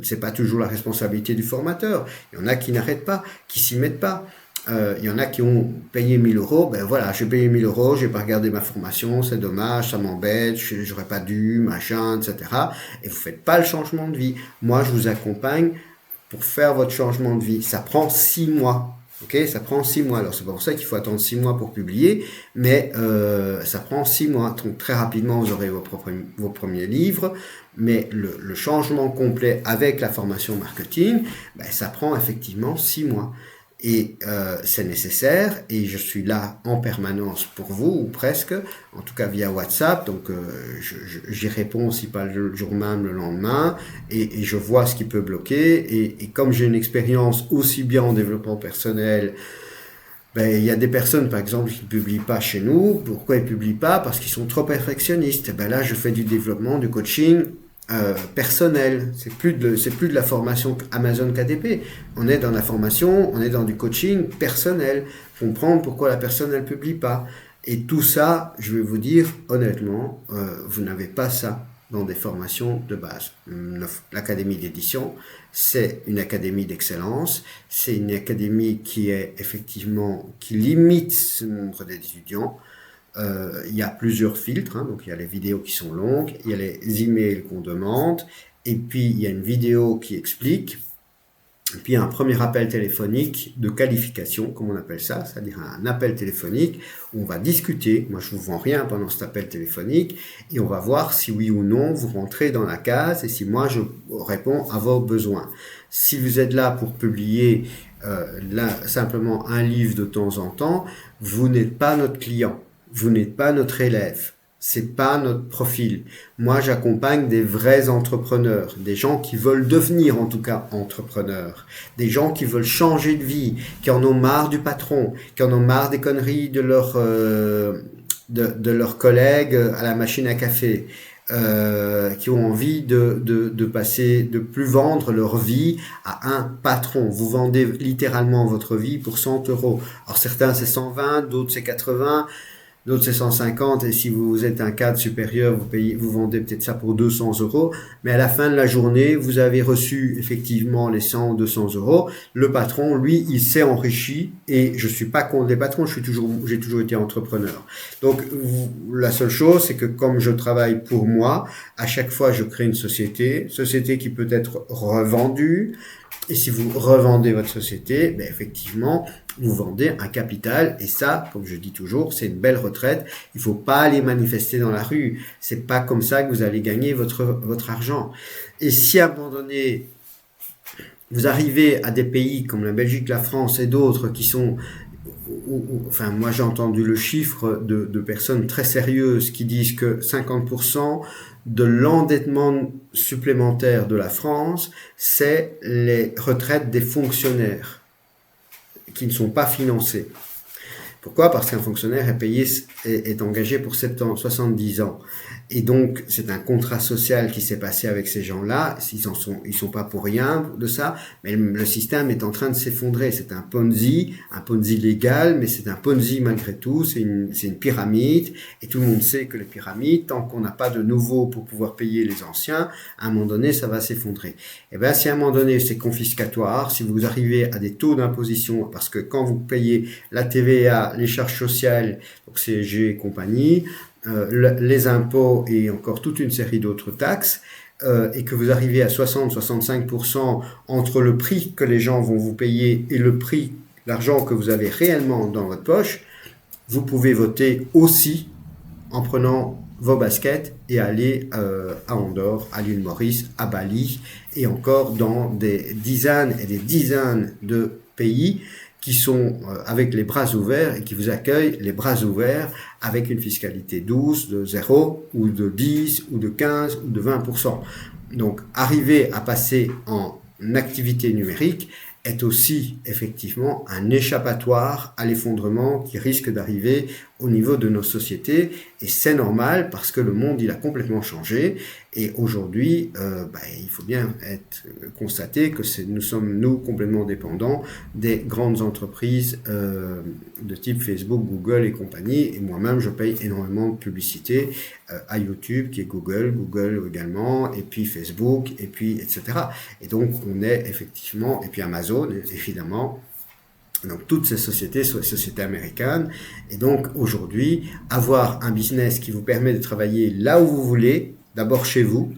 c'est pas toujours la responsabilité du formateur. Il y en a qui n'arrêtent pas, qui s'y mettent pas. Il y en a qui ont payé 1 000 euros. Ben voilà, j'ai payé 1 000 euros, j'ai pas regardé ma formation, c'est dommage, ça m'embête, j'aurais pas dû, machin, etc. Et vous faites pas le changement de vie. Moi, je vous accompagne pour faire votre changement de vie. Ça prend 6 mois. Ok, ça prend 6 mois. Alors c'est pas pour ça qu'il faut attendre 6 mois pour publier, mais ça prend 6 mois. Donc très rapidement, vous aurez vos premiers livres. Mais le changement complet avec la formation marketing, ben, ça prend effectivement 6 mois. Et c'est nécessaire, et je suis là en permanence pour vous, ou presque, en tout cas via WhatsApp, donc j'y réponds si pas le jour même, le lendemain, et je vois ce qui peut bloquer, et comme j'ai une expérience aussi bien en développement personnel, il y a des personnes, par exemple, qui ne publient pas chez nous. Pourquoi ils ne publient pas? Parce qu'ils sont trop perfectionnistes. Là, je fais du développement, du coaching personnel. C'est plus de la formation Amazon KDP. On est dans la formation, on est dans du coaching personnel. Comprendre pourquoi la personne, elle publie pas. Et tout ça, je vais vous dire, honnêtement, vous n'avez pas ça dans des formations de base. L'académie d'édition, c'est une académie d'excellence, c'est une académie qui est effectivement, qui limite ce nombre d'étudiants. Il y a plusieurs filtres, donc il y a les vidéos qui sont longues, il y a les emails qu'on demande, et puis il y a une vidéo qui explique, et puis un premier appel téléphonique de qualification, comme on appelle ça, c'est-à-dire un appel téléphonique où on va discuter. Moi, je ne vous vends rien pendant cet appel téléphonique et on va voir si oui ou non vous rentrez dans la case et si moi je réponds à vos besoins. Si vous êtes là pour publier simplement un livre de temps en temps, vous n'êtes pas notre client, vous n'êtes pas notre élève. C'est pas notre profil. Moi, j'accompagne des vrais entrepreneurs, des gens qui veulent devenir en tout cas entrepreneurs, des gens qui veulent changer de vie, qui en ont marre du patron, qui en ont marre des conneries de leurs collègues à la machine à café, qui ont envie de passer, de plus vendre leur vie à un patron. Vous vendez littéralement votre vie pour 100 euros. Alors certains c'est 120, d'autres c'est 80. D'autres c'est 150 et si vous êtes un cadre supérieur, vous vendez peut-être ça pour 200 euros. Mais à la fin de la journée, vous avez reçu effectivement les 100 ou 200 euros. Le patron, lui, il s'est enrichi et je suis pas contre les patrons, j'ai toujours été entrepreneur. Donc la seule chose, c'est que comme je travaille pour moi, à chaque fois je crée une société qui peut être revendue. Et si vous revendez votre société, ben effectivement, vous vendez un capital. Et ça, comme je dis toujours, c'est une belle retraite. Il faut pas aller manifester dans la rue. C'est pas comme ça que vous allez gagner votre argent. Et si à un moment donné, vous arrivez à des pays comme la Belgique, la France et d'autres qui sont... Enfin, moi j'ai entendu le chiffre de personnes très sérieuses qui disent que 50% de l'endettement supplémentaire de la France, c'est les retraites des fonctionnaires qui ne sont pas financées. Pourquoi? Parce qu'un fonctionnaire est engagé pour 70 ans. Et donc, c'est un contrat social qui s'est passé avec ces gens-là. Ils sont pas pour rien de ça, mais le système est en train de s'effondrer. C'est un Ponzi légal, mais c'est un Ponzi malgré tout. C'est une pyramide. Et tout le monde sait que les pyramides, tant qu'on n'a pas de nouveau pour pouvoir payer les anciens, à un moment donné, ça va s'effondrer. Et bien, si à un moment donné, c'est confiscatoire, si vous arrivez à des taux d'imposition, parce que quand vous payez la TVA, les charges sociales, donc CSG et compagnie, les impôts et encore toute une série d'autres taxes, et que vous arrivez à 60-65% entre le prix que les gens vont vous payer et le prix, l'argent que vous avez réellement dans votre poche, vous pouvez voter aussi en prenant vos baskets et aller à Andorre, à l'île Maurice, à Bali et encore dans des dizaines et des dizaines de pays qui sont avec les bras ouverts et qui vous accueillent les bras ouverts avec une fiscalité douce de 0 ou de 10 ou de 15 ou de 20%. Donc arriver à passer en activité numérique est aussi effectivement un échappatoire à l'effondrement qui risque d'arriver au niveau de nos sociétés, et c'est normal parce que le monde il a complètement changé et aujourd'hui il faut bien constater que nous sommes complètement dépendants des grandes entreprises de type Facebook, Google et compagnie, et moi-même je paye énormément de publicité à YouTube qui est Google également, et puis Facebook, et puis etc. Et donc on est effectivement, et puis Amazon évidemment. Donc toutes ces sociétés sont des sociétés américaines, et donc aujourd'hui avoir un business qui vous permet de travailler là où vous voulez, d'abord chez vous,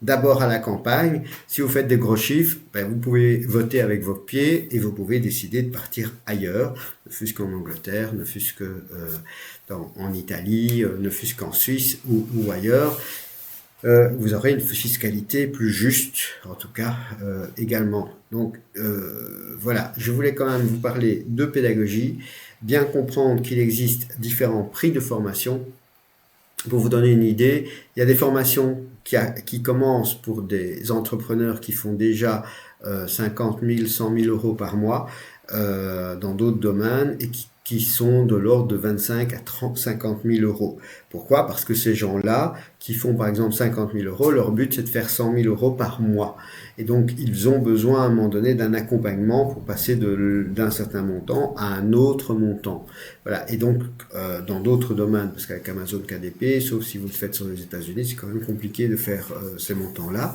d'abord à la campagne. Si vous faites des gros chiffres, vous pouvez voter avec vos pieds et vous pouvez décider de partir ailleurs, ne fût-ce qu'en Angleterre, ne fût-ce que en Italie, ne fût-ce qu'en Suisse ou ailleurs. Vous aurez une fiscalité plus juste, en tout cas, également. Donc, voilà, je voulais quand même vous parler de pédagogie, bien comprendre qu'il existe différents prix de formation. Pour vous donner une idée, il y a des formations qui commencent pour des entrepreneurs qui font déjà 50 000, 100 000 euros par mois dans d'autres domaines, et qui sont de l'ordre de 25 à 50 000 euros. Pourquoi? Parce que ces gens-là, qui font par exemple 50 000 euros, leur but c'est de faire 100 000 euros par mois. Et donc, ils ont besoin à un moment donné d'un accompagnement pour passer d'un certain montant à un autre montant. Voilà. Et donc, dans d'autres domaines, parce qu'avec Amazon KDP, sauf si vous le faites sur les États-Unis, c'est quand même compliqué de faire ces montants-là.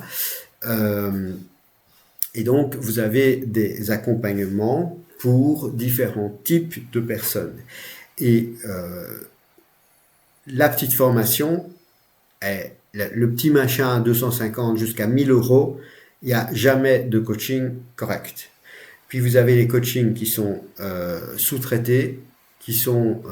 Et donc, vous avez des accompagnements pour différents types de personnes. Et la petite formation, le petit machin à 250 jusqu'à 1000 euros, il n'y a jamais de coaching correct. Puis vous avez les coachings qui sont sous-traités, qui sont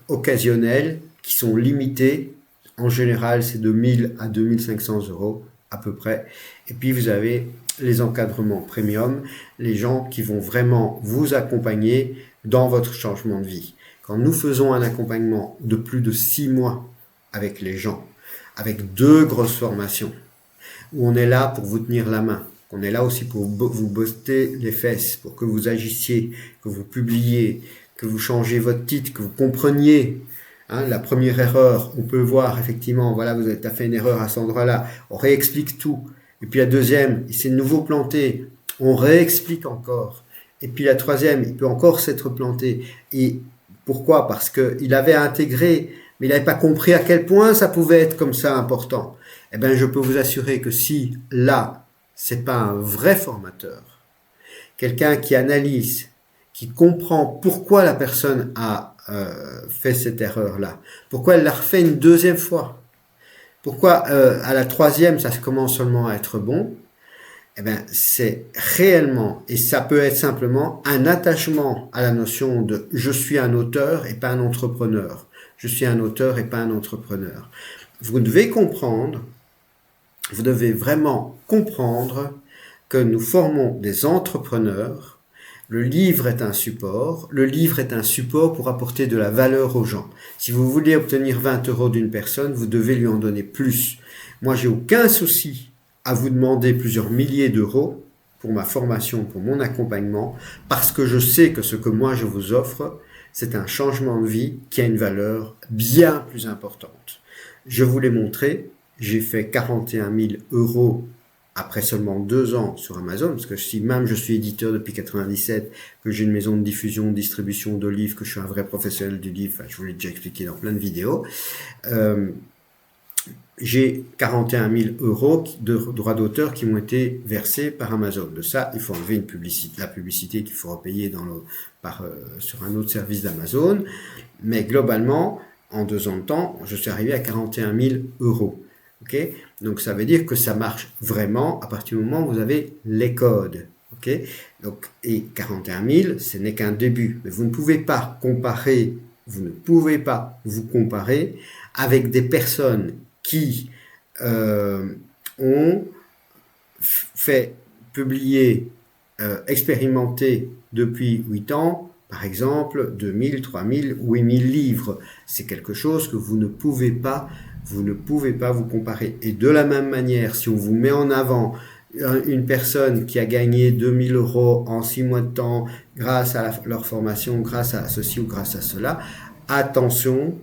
occasionnels, qui sont limités. En général, c'est de 1000 à 2500 euros à peu près. Et puis vous avez les encadrements premium, les gens qui vont vraiment vous accompagner dans votre changement de vie. Quand nous faisons un accompagnement de plus de 6 mois avec les gens, avec 2 grosses formations, où on est là pour vous tenir la main, on est là aussi pour vous booster les fesses, pour que vous agissiez, que vous publiez, que vous changez votre titre, que vous compreniez. La première erreur, on peut voir effectivement, voilà, vous avez fait une erreur à cet endroit-là, on réexplique tout. Et puis la deuxième, il s'est de nouveau planté, on réexplique encore. Et puis la troisième, il peut encore s'être planté. Et pourquoi? Parce qu'il avait intégré, mais il n'avait pas compris à quel point ça pouvait être comme ça important. Eh bien, je peux vous assurer que si là, c'est pas un vrai formateur, quelqu'un qui analyse, qui comprend pourquoi la personne a fait cette erreur-là, pourquoi elle l'a refait une deuxième fois, pourquoi à la troisième, ça commence seulement à être bon, eh bien, c'est réellement, et ça peut être simplement un attachement à la notion de « je suis un auteur et pas un entrepreneur ». Je suis un auteur et pas un entrepreneur. Vous devez comprendre, vous devez vraiment comprendre que nous formons des entrepreneurs. Le livre est un support. Le livre est un support pour apporter de la valeur aux gens. Si vous voulez obtenir 20 euros d'une personne, vous devez lui en donner plus. Moi, j'ai aucun souci à vous demander plusieurs milliers d'euros pour ma formation, pour mon accompagnement, parce que je sais que ce que moi je vous offre, c'est un changement de vie qui a une valeur bien plus importante. Je vous l'ai montré, j'ai fait 41 000 euros après seulement 2 ans sur Amazon, parce que si même je suis éditeur depuis 97, que j'ai une maison de diffusion, de distribution de livres, que je suis un vrai professionnel du livre, je vous l'ai déjà expliqué dans plein de vidéos, j'ai 41 000 euros de droits d'auteur qui m'ont été versés par Amazon. De ça, il faut enlever la publicité qu'il faut repayer sur un autre service d'Amazon. Mais globalement, en 2 ans de temps, je suis arrivé à 41 000 euros. Okay? Donc ça veut dire que ça marche vraiment à partir du moment où vous avez les codes. Okay? Donc, et 41 000, ce n'est qu'un début. Mais vous ne pouvez pas vous comparer avec des personnes qui ont fait publier, expérimenter depuis 8 ans, par exemple, 2000, 3000, 8000 livres. C'est quelque chose que vous ne pouvez pas vous comparer. Et de la même manière, si on vous met en avant une personne qui a gagné 2000 euros en 6 mois de temps grâce à leur formation, grâce à ceci ou grâce à cela, attention,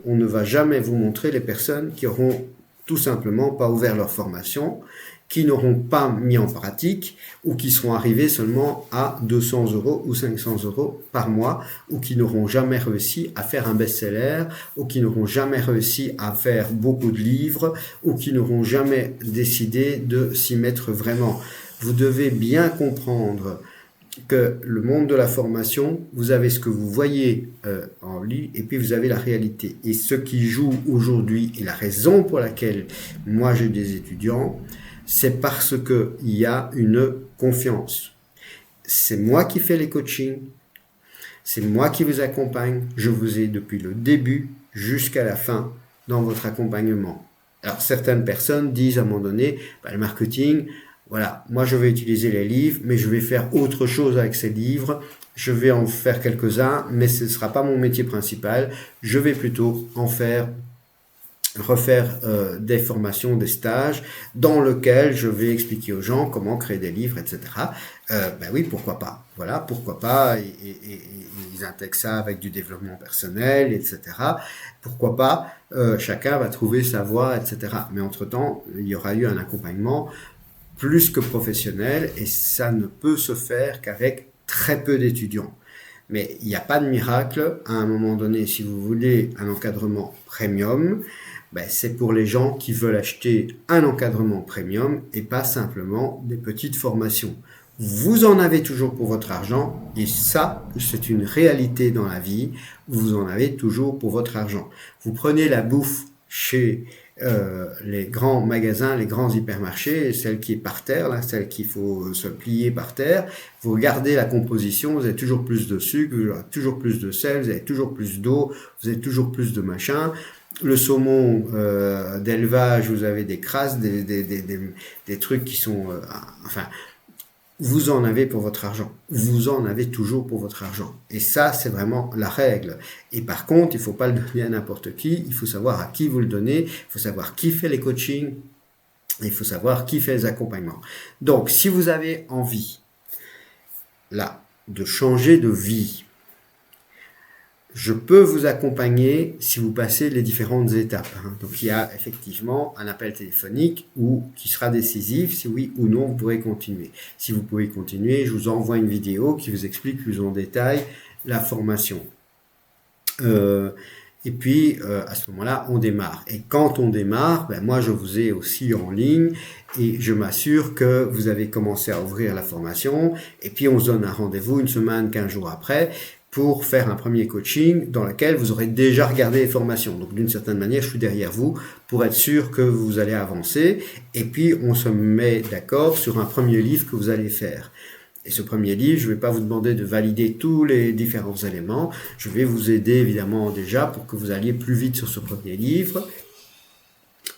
on ne va jamais vous montrer les personnes qui auront tout simplement pas ouvert leur formation, qui n'auront pas mis en pratique ou qui seront arrivés seulement à 200 euros ou 500 euros par mois ou qui n'auront jamais réussi à faire un best-seller ou qui n'auront jamais réussi à faire beaucoup de livres ou qui n'auront jamais décidé de s'y mettre vraiment. Vous devez bien comprendre que le monde de la formation, vous avez ce que vous voyez en ligne et puis vous avez la réalité. Et ce qui joue aujourd'hui et la raison pour laquelle moi j'ai des étudiants, c'est parce que il y a une confiance. C'est moi qui fais les coachings, c'est moi qui vous accompagne, je vous ai depuis le début jusqu'à la fin dans votre accompagnement. Alors certaines personnes disent à un moment donné, le marketing, voilà, moi je vais utiliser les livres, mais je vais faire autre chose avec ces livres, je vais en faire quelques-uns, mais ce ne sera pas mon métier principal, je vais plutôt refaire des formations, des stages, dans lesquels je vais expliquer aux gens comment créer des livres, etc. Oui, pourquoi pas. Voilà, pourquoi pas. Et ils intègrent ça avec du développement personnel, etc. Pourquoi pas. Chacun va trouver sa voie, etc. Mais entre-temps, il y aura eu un accompagnement plus que professionnel et ça ne peut se faire qu'avec très peu d'étudiants. Mais il n'y a pas de miracle. À un moment donné, si vous voulez un encadrement premium, c'est pour les gens qui veulent acheter un encadrement premium et pas simplement des petites formations. Vous en avez toujours pour votre argent et ça, c'est une réalité dans la vie. Vous en avez toujours pour votre argent. Vous prenez la bouffe chez les grands magasins, les grands hypermarchés, celle qui est par terre, là, celle qu'il faut se plier par terre. Vous regardez la composition, vous avez toujours plus de sucre, vous avez toujours plus de sel, vous avez toujours plus d'eau, vous avez toujours plus de machin. Le saumon d'élevage, vous avez des crasses, des trucs qui sont... vous en avez pour votre argent. Vous en avez toujours pour votre argent. Et ça, c'est vraiment la règle. Et par contre, il ne faut pas le donner à n'importe qui. Il faut savoir à qui vous le donnez. Il faut savoir qui fait les coachings. Il faut savoir qui fait les accompagnements. Donc, si vous avez envie, là, de changer de vie, je peux vous accompagner si vous passez les différentes étapes. Donc, il y a effectivement un appel téléphonique qui sera décisif. Si oui ou non, vous pourrez continuer. Si vous pouvez continuer, je vous envoie une vidéo qui vous explique plus en détail la formation. Et puis, à ce moment-là, on démarre. Et quand on démarre, moi, je vous ai aussi en ligne et je m'assure que vous avez commencé à ouvrir la formation. Et puis, on se donne un rendez-vous une semaine, 15 jours après, pour faire un premier coaching dans lequel vous aurez déjà regardé les formations. Donc, d'une certaine manière, je suis derrière vous pour être sûr que vous allez avancer. Et puis, on se met d'accord sur un premier livre que vous allez faire. Et ce premier livre, je ne vais pas vous demander de valider tous les différents éléments. Je vais vous aider évidemment déjà pour que vous alliez plus vite sur ce premier livre.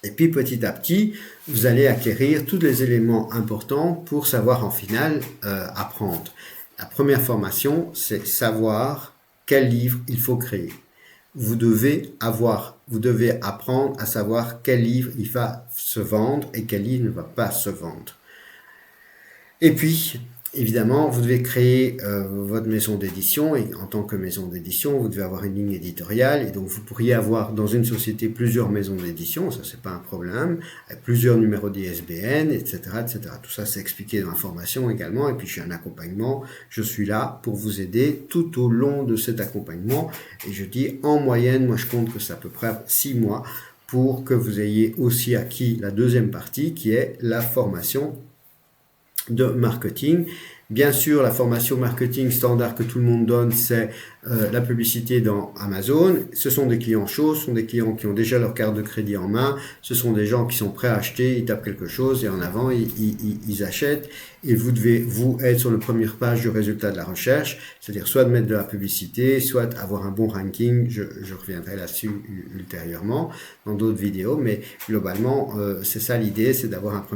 Et puis petit à petit, vous allez acquérir tous les éléments importants pour savoir en finale apprendre. La première formation, c'est savoir quel livre il faut créer. Vous devez apprendre à savoir quel livre il va se vendre et quel livre ne va pas se vendre. Et puis, évidemment, vous devez créer votre maison d'édition et en tant que maison d'édition, vous devez avoir une ligne éditoriale et donc vous pourriez avoir dans une société plusieurs maisons d'édition, ça c'est pas un problème, avec plusieurs numéros d'ISBN, etc., etc. Tout ça c'est expliqué dans la formation également et puis je suis un accompagnement, je suis là pour vous aider tout au long de cet accompagnement et je dis en moyenne, moi je compte que c'est à peu près 6 mois pour que vous ayez aussi acquis la deuxième partie qui est la formation de marketing. Bien sûr, la formation marketing standard que tout le monde donne, c'est la publicité dans Amazon. Ce sont des clients chauds, ce sont des clients qui ont déjà leur carte de crédit en main, ce sont des gens qui sont prêts à acheter, ils tapent quelque chose et en avant, ils achètent. Et vous devez, vous, être sur la première page du résultat de la recherche, c'est-à-dire soit de mettre de la publicité, soit avoir un bon ranking. Je reviendrai là-dessus ultérieurement dans d'autres vidéos, mais globalement, c'est ça l'idée, c'est d'avoir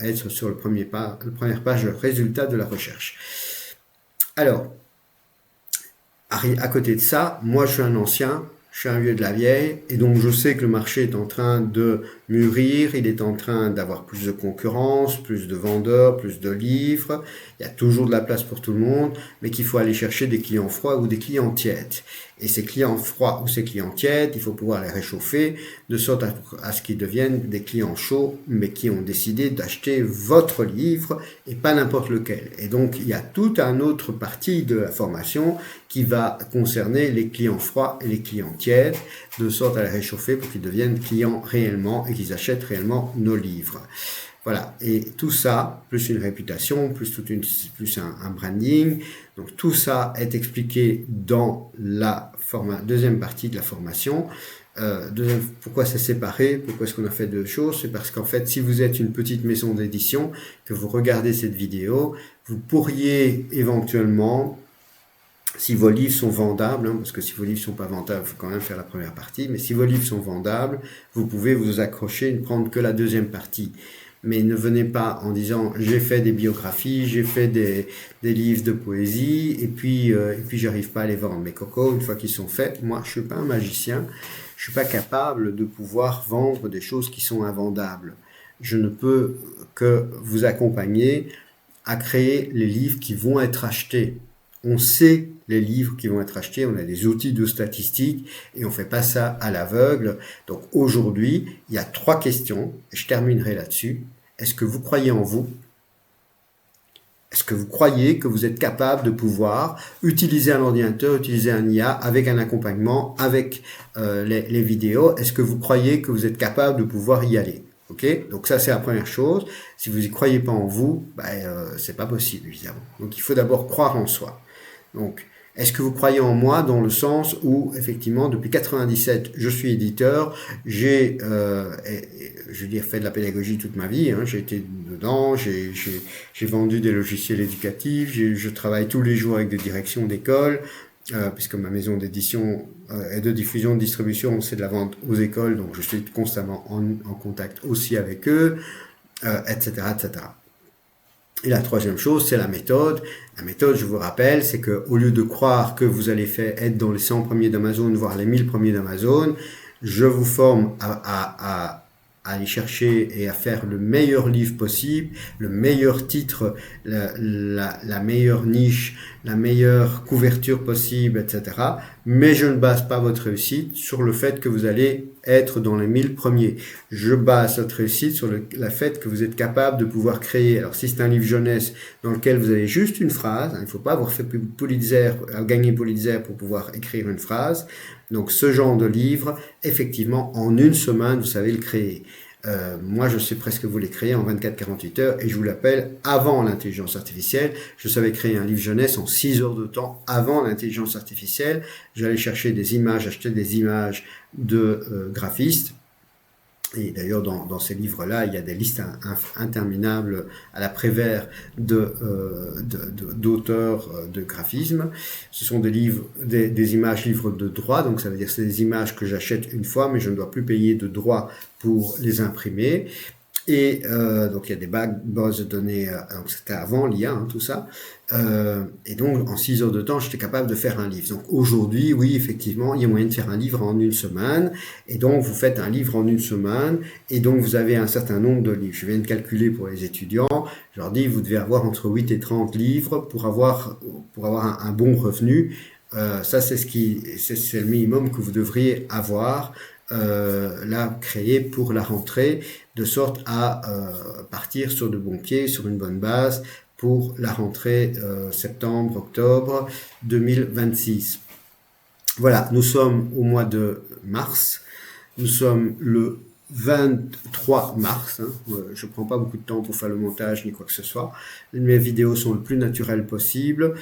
être sur la première page du résultat de la recherche. Alors, à côté de ça, moi je suis un ancien, je suis un vieux de la vieille, et donc je sais que le marché est en train de mûrir, il est en train d'avoir plus de concurrence, plus de vendeurs, plus de livres, il y a toujours de la place pour tout le monde, mais qu'il faut aller chercher des clients froids ou des clients tièdes. Et ces clients froids ou ces clients tièdes, il faut pouvoir les réchauffer, de sorte à ce qu'ils deviennent des clients chauds, mais qui ont décidé d'acheter votre livre et pas n'importe lequel. Et donc, il y a toute une autre partie de la formation qui va concerner les clients froids et les clients tièdes, de sorte à les réchauffer pour qu'ils deviennent clients réellement et qu'ils achètent réellement nos livres. Voilà, et tout ça, plus une réputation, plus un branding, donc tout ça est expliqué dans la deuxième partie de la formation. Pourquoi c'est séparé, pourquoi est-ce qu'on a fait deux choses? C'est parce qu'en fait, si vous êtes une petite maison d'édition, que vous regardez cette vidéo, vous pourriez éventuellement, si vos livres sont vendables, parce que si vos livres ne sont pas vendables, il faut quand même faire la première partie, mais si vos livres sont vendables, vous pouvez vous accrocher et ne prendre que la deuxième partie. Mais ne venez pas en disant j'ai fait des biographies, j'ai fait des livres de poésie et puis j'arrive pas à les vendre. Mais coco, une fois qu'ils sont faits, moi je suis pas un magicien, je suis pas capable de pouvoir vendre des choses qui sont invendables. Je ne peux que vous accompagner à créer les livres qui vont être achetés. On sait les livres qui vont être achetés, on a des outils de statistiques et on fait pas ça à l'aveugle. Donc aujourd'hui, il y a 3 questions, et je terminerai là-dessus. est-ce que vous croyez en vous? Est-ce que vous croyez que vous êtes capable de pouvoir utiliser un ordinateur, utiliser un IA avec un accompagnement, avec les vidéos? Est-ce que vous croyez que vous êtes capable de pouvoir y aller? Ok? Donc ça, c'est la première chose. Si vous n'y croyez pas en vous, c'est pas possible, évidemment. Donc il faut d'abord croire en soi. Donc, est-ce que vous croyez en moi dans le sens où, effectivement, depuis 97, je suis éditeur, j'ai, je veux dire, fait de la pédagogie toute ma vie, hein, j'ai été dedans, j'ai vendu des logiciels éducatifs, je travaille tous les jours avec des directions d'école, puisque ma maison d'édition et de diffusion, de distribution, c'est de la vente aux écoles, donc je suis constamment en contact aussi avec eux, etc., etc. Et la troisième chose, c'est la méthode. La méthode, je vous rappelle, c'est que au lieu de croire que vous allez être dans les 100 premiers d'Amazon, voire les 1000 premiers d'Amazon, je vous forme à aller chercher et à faire le meilleur livre possible, le meilleur titre, la meilleure niche, la meilleure couverture possible, etc. Mais je ne base pas votre réussite sur le fait que vous allez être dans les 1000 premiers. Je base votre réussite sur le fait que vous êtes capable de pouvoir créer. Alors si c'est un livre jeunesse dans lequel vous avez juste une phrase, il ne faut pas avoir fait Pulitzer, gagner Pulitzer pour pouvoir écrire une phrase. Donc ce genre de livre, effectivement, en une semaine, vous savez le créer. Moi, je sais presque vous les créer en 24-48 heures et je vous l'appelle avant l'intelligence artificielle. Je savais créer un livre jeunesse en 6 heures de temps avant l'intelligence artificielle. J'allais chercher des images, acheter des images de graphistes. Et d'ailleurs, dans ces livres-là, il y a des listes interminables à la Prévert d'auteurs de graphisme. Ce sont des livres, des images livres de droit, donc ça veut dire que c'est des images que j'achète une fois, mais je ne dois plus payer de droit pour les imprimer. Et donc il y a des bases de données, donc c'était avant l'IA, hein, tout ça. Et donc en 6 heures de temps, j'étais capable de faire un livre. Donc aujourd'hui, oui, effectivement, il y a moyen de faire un livre en une semaine. Et donc vous faites un livre en une semaine, et donc vous avez un certain nombre de livres. Je viens de calculer pour les étudiants. Je leur dis, vous devez avoir entre 8 et 30 livres pour avoir un bon revenu. Ça, c'est le minimum que vous devriez avoir. Là, créé pour la rentrée, de sorte à partir sur de bons pieds, sur une bonne base pour la rentrée septembre-octobre 2026. Voilà, nous sommes au mois de mars, nous sommes le 23 mars, hein. Je prends pas beaucoup de temps pour faire le montage ni quoi que ce soit. Mes vidéos sont le plus naturelles possible.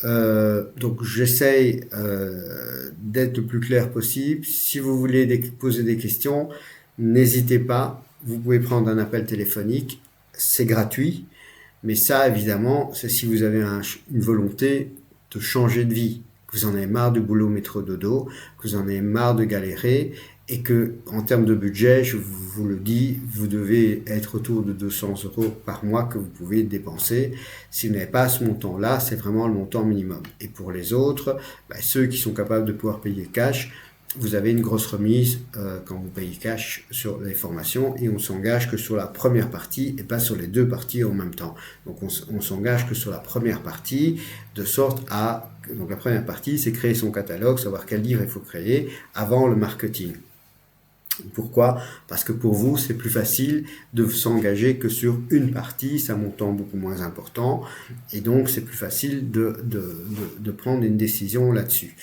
Donc j'essaye d'être le plus clair possible. Si vous voulez poser des questions, n'hésitez pas. Vous pouvez prendre un appel téléphonique, c'est gratuit. Mais ça, évidemment, c'est si vous avez une volonté de changer de vie, que vous en avez marre du boulot métro dodo, que vous en avez marre de galérer, et que, en termes de budget, je vous le dis, vous devez être autour de 200 € par mois que vous pouvez dépenser. Si vous n'avez pas ce montant-là, c'est vraiment le montant minimum. Et pour les autres, ceux qui sont capables de pouvoir payer cash, vous avez une grosse remise quand vous payez cash sur les formations, et on s'engage que sur la première partie et pas sur les deux parties en même temps. Donc on s'engage que sur la première partie, de sorte à... Donc la première partie, c'est créer son catalogue, savoir quel livre il faut créer avant le marketing. Pourquoi? Parce que pour vous, c'est plus facile de s'engager que sur une partie, c'est un montant beaucoup moins important, et donc c'est plus facile de prendre une décision là-dessus.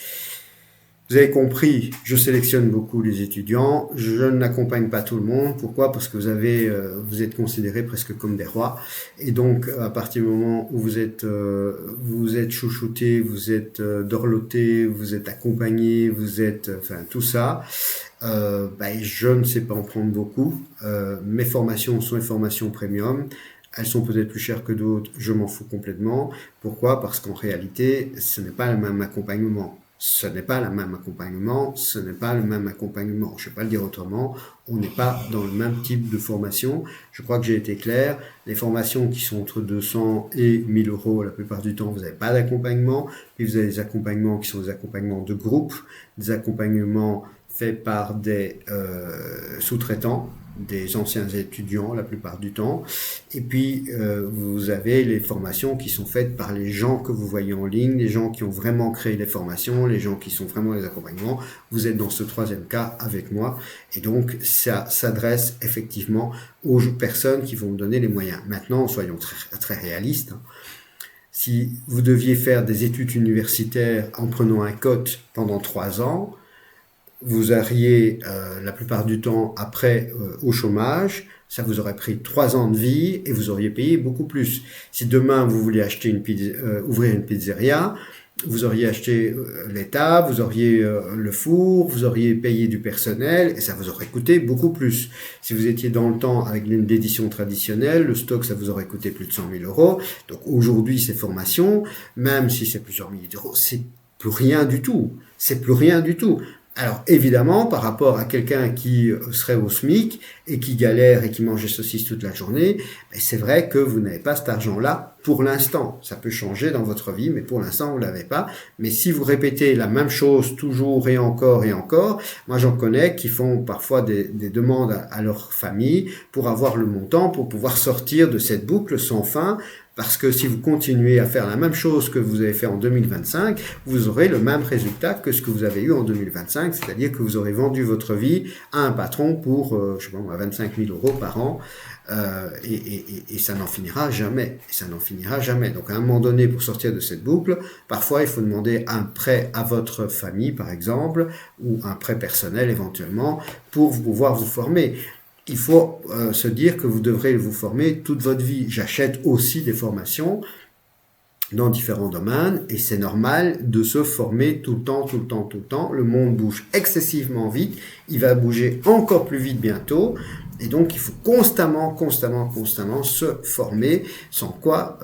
Vous avez compris, je sélectionne beaucoup les étudiants, je n'accompagne pas tout le monde. Pourquoi? Parce que vous êtes considérés presque comme des rois. Et donc, à partir du moment où vous êtes chouchouté, vous êtes dorloté, vous êtes accompagné, tout ça, je ne sais pas en prendre beaucoup. Mes formations sont des formations premium. Elles sont peut-être plus chères que d'autres, je m'en fous complètement. Pourquoi? Parce qu'en réalité, ce n'est pas le même accompagnement. Ce n'est pas le même accompagnement, ce n'est pas le même accompagnement. Je ne vais pas le dire autrement, on n'est pas dans le même type de formation. Je crois que j'ai été clair. Les formations qui sont entre 200 et 1000 €, la plupart du temps, vous n'avez pas d'accompagnement. Puis vous avez des accompagnements qui sont des accompagnements de groupe, des accompagnements fait par des sous-traitants, des anciens étudiants la plupart du temps. Et puis, vous avez les formations qui sont faites par les gens que vous voyez en ligne, les gens qui ont vraiment créé les formations, les gens qui sont vraiment les accompagnements. Vous êtes dans ce troisième cas avec moi. Et donc, ça s'adresse effectivement aux personnes qui vont vous donner les moyens. Maintenant, soyons très réalistes. Si vous deviez faire des études universitaires en prenant un cote pendant 3 ans, vous auriez la plupart du temps après au chômage, ça vous aurait pris 3 ans de vie et vous auriez payé beaucoup plus. Si demain vous voulez acheter ouvrir une pizzeria, vous auriez acheté l'État, vous auriez le four, vous auriez payé du personnel et ça vous aurait coûté beaucoup plus. Si vous étiez dans le temps avec l'édition traditionnelle, le stock ça vous aurait coûté plus de 100 000 euros. Donc aujourd'hui ces formations, même si c'est plusieurs milliers d'euros, c'est plus rien du tout. C'est plus rien du tout. Alors évidemment, par rapport à quelqu'un qui serait au SMIC et qui galère et qui mange des saucisses toute la journée, c'est vrai que vous n'avez pas cet argent-là pour l'instant. Ça peut changer dans votre vie, mais pour l'instant, vous ne l'avez pas. Mais si vous répétez la même chose toujours et encore, moi j'en connais qui font parfois des demandes à leur famille pour avoir le montant, pour pouvoir sortir de cette boucle sans fin. Parce que si vous continuez à faire la même chose que vous avez fait en 2025, vous aurez le même résultat que ce que vous avez eu en 2025, c'est-à-dire que vous aurez vendu votre vie à un patron pour, 25 000 euros par an, et ça n'en finira jamais. Et ça n'en finira jamais. Donc à un moment donné, pour sortir de cette boucle, parfois il faut demander un prêt à votre famille, par exemple, ou un prêt personnel éventuellement, pour pouvoir vous former. Il faut se dire que vous devrez vous former toute votre vie. J'achète aussi des formations dans différents domaines et c'est normal de se former tout le temps. Le monde bouge excessivement vite. Il va bouger encore plus vite bientôt. Et donc, il faut constamment se former, sans quoi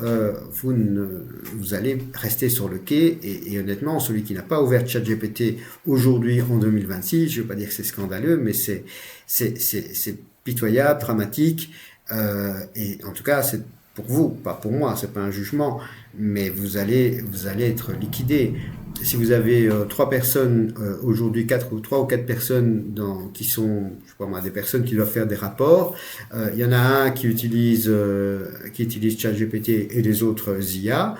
vous allez rester sur le quai. Et honnêtement, celui qui n'a pas ouvert ChatGPT aujourd'hui, en 2026, je ne veux pas dire que c'est scandaleux, mais c'est pitoyable, dramatique. Et en tout cas, c'est pour vous, pas pour moi, c'est pas un jugement, mais vous allez être liquidé. Si vous avez 3 personnes aujourd'hui, 3 ou 4 personnes qui sont, je sais pas moi, des personnes qui doivent faire des rapports, il y en a un qui utilise ChatGPT et les autres IA,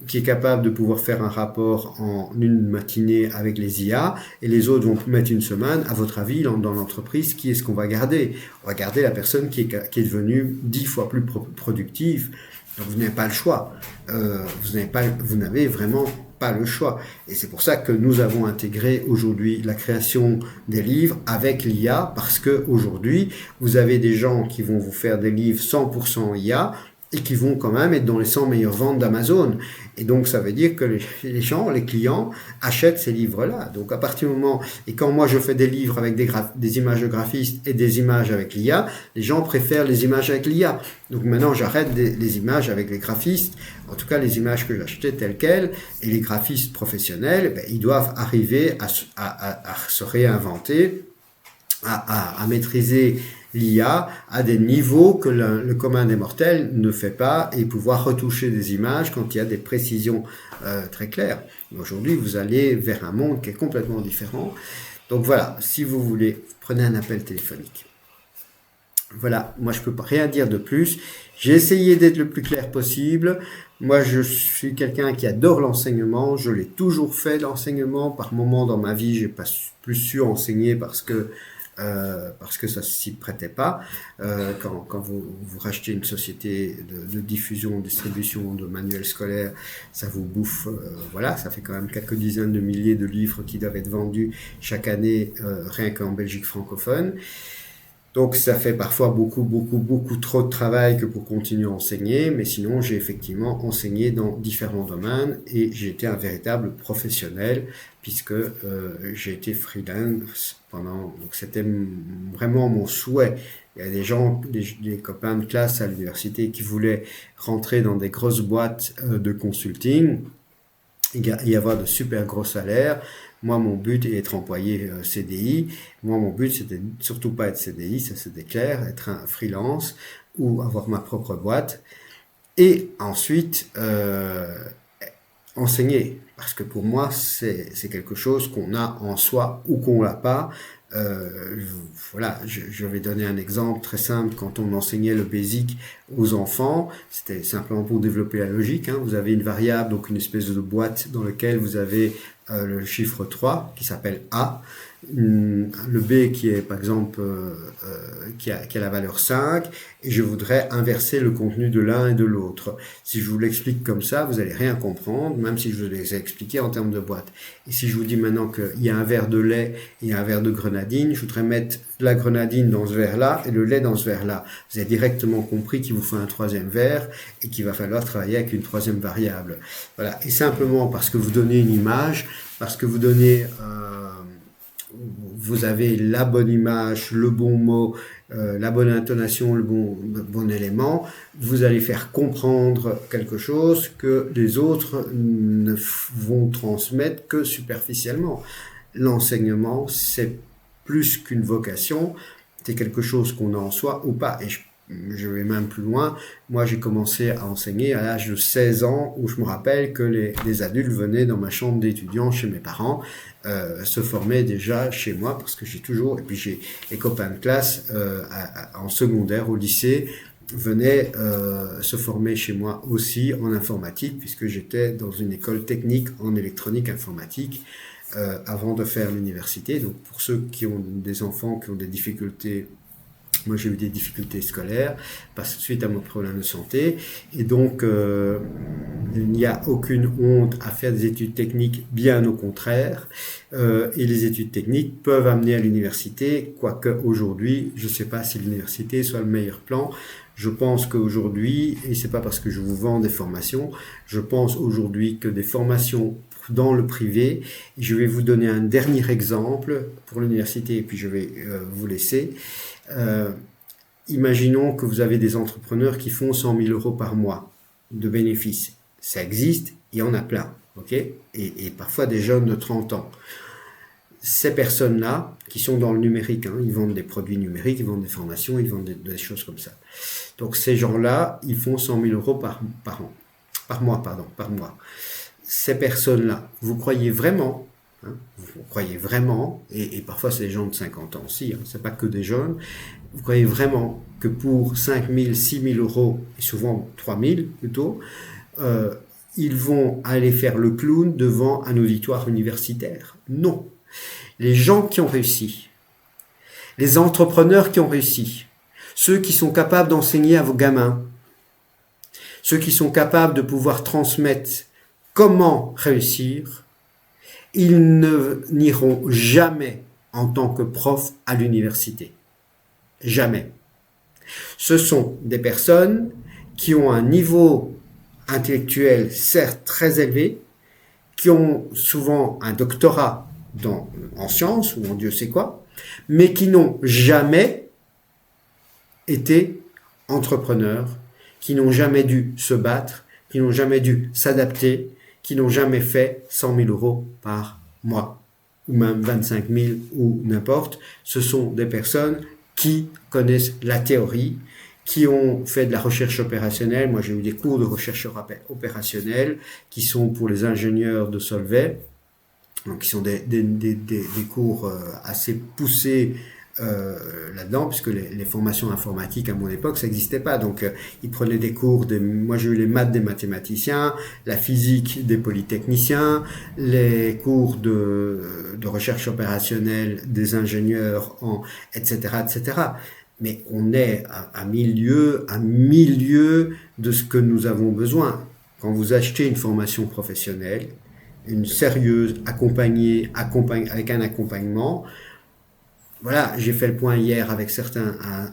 qui est capable de pouvoir faire un rapport en une matinée avec les IA, et les autres vont mettre une semaine. À votre avis, dans l'entreprise, qui est-ce qu'on va garder? On va garder la personne qui est devenue 10 fois plus productive. Donc vous n'avez pas le choix. Vous n'avez vraiment pas le choix. Et c'est pour ça que nous avons intégré aujourd'hui la création des livres avec l'IA, parce que aujourd'hui, vous avez des gens qui vont vous faire des livres 100% IA, et qui vont quand même être dans les 100 meilleures ventes d'Amazon. Et donc, ça veut dire que les gens, les clients, achètent ces livres-là. Donc, à partir du moment... Et quand moi, je fais des livres avec des images de graphistes et des images avec l'IA, les gens préfèrent les images avec l'IA. Donc, maintenant, j'arrête les images avec les graphistes. En tout cas, les images que j'achetais telles quelles. Et les graphistes professionnels, ils doivent arriver à se réinventer, à maîtriser l'IA à des niveaux que le commun des mortels ne fait pas, et pouvoir retoucher des images quand il y a des précisions très claires. Aujourd'hui, vous allez vers un monde qui est complètement différent. Donc voilà, si vous voulez, prenez un appel téléphonique. Voilà, moi je peux pas rien dire de plus. J'ai essayé d'être le plus clair possible. Moi je suis quelqu'un qui adore l'enseignement. Je l'ai toujours fait, l'enseignement. Par moments dans ma vie, j'ai pas plus su enseigner parce que ça s'y prêtait pas. Quand vous rachetez une société de diffusion, distribution de manuels scolaires, ça vous bouffe, voilà, ça fait quand même quelques dizaines de milliers de livres qui doivent être vendus chaque année, rien qu'en Belgique francophone. Donc ça fait parfois beaucoup trop de travail que pour continuer à enseigner, mais sinon j'ai effectivement enseigné dans différents domaines et j'ai été un véritable professionnel puisque j'ai été freelance pendant, donc c'était vraiment mon souhait. Il y a des gens, des copains de classe à l'université qui voulaient rentrer dans des grosses boîtes de consulting et avoir de super gros salaires. Moi, mon but est d'être employé CDI. Moi, mon but, c'était surtout pas être CDI, ça c'était clair, être un freelance ou avoir ma propre boîte. Et ensuite, enseigner. Parce que pour moi, c'est quelque chose qu'on a en soi ou qu'on l'a pas. Voilà, je vais donner un exemple très simple. Quand on enseignait le basic aux enfants, c'était simplement pour développer la logique, hein. Vous avez une variable, donc une espèce de boîte dans laquelle vous avez le chiffre 3 qui s'appelle A, le B qui est par exemple qui a la valeur 5, et je voudrais inverser le contenu de l'un et de l'autre. Si je vous l'explique comme ça, vous allez rien comprendre, même si je vous l'ai expliqué en termes de boîte. Et si je vous dis maintenant qu'il y a un verre de lait et un verre de grenadine, je voudrais mettre la grenadine dans ce verre-là et le lait dans ce verre-là. Vous avez directement compris qu'il vous faut un troisième verre et qu'il va falloir travailler avec une troisième variable. Voilà. Et simplement parce que vous donnez une image, parce que vous donnez vous avez la bonne image, le bon mot, la bonne intonation, le bon élément, vous allez faire comprendre quelque chose que les autres ne vont transmettre que superficiellement. L'enseignement, c'est plus qu'une vocation, c'est quelque chose qu'on a en soi ou pas. Et je vais même plus loin. Moi, j'ai commencé à enseigner à l'âge de 16 ans, où je me rappelle que les adultes venaient dans ma chambre d'étudiant chez mes parents, se formaient déjà chez moi, parce que j'ai toujours, et puis j'ai les copains de classe en secondaire, au lycée, venaient se former chez moi aussi en informatique, puisque j'étais dans une école technique en électronique informatique, avant de faire l'université. Donc pour ceux qui ont des enfants qui ont des difficultés, moi j'ai eu des difficultés scolaires suite à mon problème de santé, et donc il n'y a aucune honte à faire des études techniques, bien au contraire, et les études techniques peuvent amener à l'université, quoique aujourd'hui je ne sais pas si l'université soit le meilleur plan. Je pense qu'aujourd'hui, et c'est pas parce que je vous vends des formations, je pense aujourd'hui que des formations dans le privé, je vais vous donner un dernier exemple pour l'université et puis je vais vous laisser. Imaginons que vous avez des entrepreneurs qui font 100 000 euros par mois de bénéfices. Ça existe, il y en a plein, ok, et parfois des jeunes de 30 ans. Ces personnes-là, qui sont dans le numérique, hein, ils vendent des produits numériques, ils vendent des formations, ils vendent des choses comme ça. Donc ces gens-là, ils font 100 000 euros par mois. Ces personnes-là, vous croyez vraiment, et parfois c'est des gens de 50 ans aussi, hein, c'est pas que des jeunes, vous croyez vraiment que pour 5 000, 6 000 euros, et souvent 3 000 plutôt, ils vont aller faire le clown devant un auditoire universitaire? Non. Les gens qui ont réussi, les entrepreneurs qui ont réussi, ceux qui sont capables d'enseigner à vos gamins, ceux qui sont capables de pouvoir transmettre comment réussir, ils n'iront jamais en tant que prof à l'université. Jamais. Ce sont des personnes qui ont un niveau intellectuel certes très élevé, qui ont souvent un doctorat en sciences ou en Dieu sait quoi, mais qui n'ont jamais été entrepreneurs, qui n'ont jamais dû se battre, qui n'ont jamais dû s'adapter, qui n'ont jamais fait 100 000 euros par mois, ou même 25 000 ou n'importe. Ce sont des personnes qui connaissent la théorie, qui ont fait de la recherche opérationnelle. Moi, j'ai eu des cours de recherche opérationnelle qui sont pour les ingénieurs de Solvay, donc qui sont des cours assez poussés là-dedans, puisque les formations informatiques à mon époque, ça n'existait pas. Donc, ils prenaient des cours, moi j'ai eu les maths des mathématiciens, la physique des polytechniciens, les cours de recherche opérationnelle des ingénieurs, etc., etc. Mais on est à milieu de ce que nous avons besoin. Quand vous achetez une formation professionnelle, une sérieuse, accompagnée, avec un accompagnement. Voilà, j'ai fait le point hier avec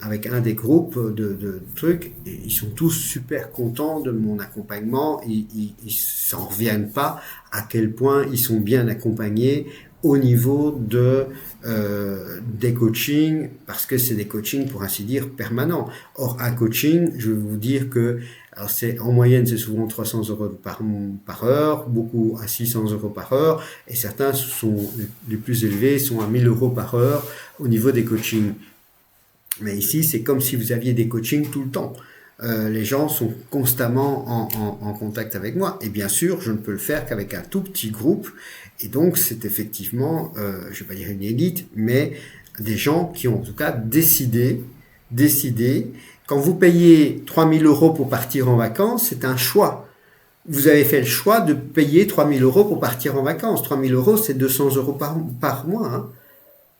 avec un des groupes de trucs, et ils sont tous super contents de mon accompagnement. Ils s'en reviennent pas à quel point ils sont bien accompagnés au niveau des coachings, parce que c'est des coachings pour ainsi dire permanents. Or, un coaching, je vais vous dire que alors en moyenne, c'est souvent 300 euros par heure, beaucoup à 600 euros par heure, et certains les plus élevés sont à 1000 euros par heure au niveau des coachings. Mais ici, c'est comme si vous aviez des coachings tout le temps. Les gens sont constamment en contact avec moi, et bien sûr, je ne peux le faire qu'avec un tout petit groupe, et donc c'est effectivement, je ne vais pas dire une élite, mais des gens qui ont en tout cas décidé, quand vous payez 3 000 € pour partir en vacances, c'est un choix. Vous avez fait le choix de payer 3 000 € pour partir en vacances. 3 000 €, c'est 200 € par mois. Hein.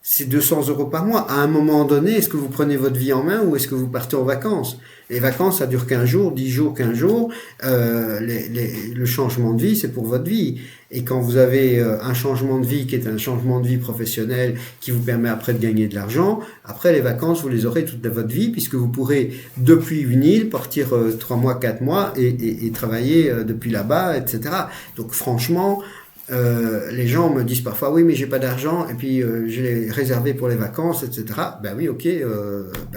C'est 200 € par mois. À un moment donné, est-ce que vous prenez votre vie en main ou est-ce que vous partez en vacances? Les vacances, ça dure 15 jours, 10 jours, 15 jours. Le changement de vie, c'est pour votre vie. Et quand vous avez un changement de vie qui est un changement de vie professionnel qui vous permet après de gagner de l'argent, après les vacances, vous les aurez toute votre vie puisque vous pourrez, depuis une île, partir 3 mois, 4 mois et travailler depuis là-bas, etc. Donc franchement, les gens me disent parfois oui mais j'ai pas d'argent et puis je l'ai réservé pour les vacances, etc. Ben oui, ok,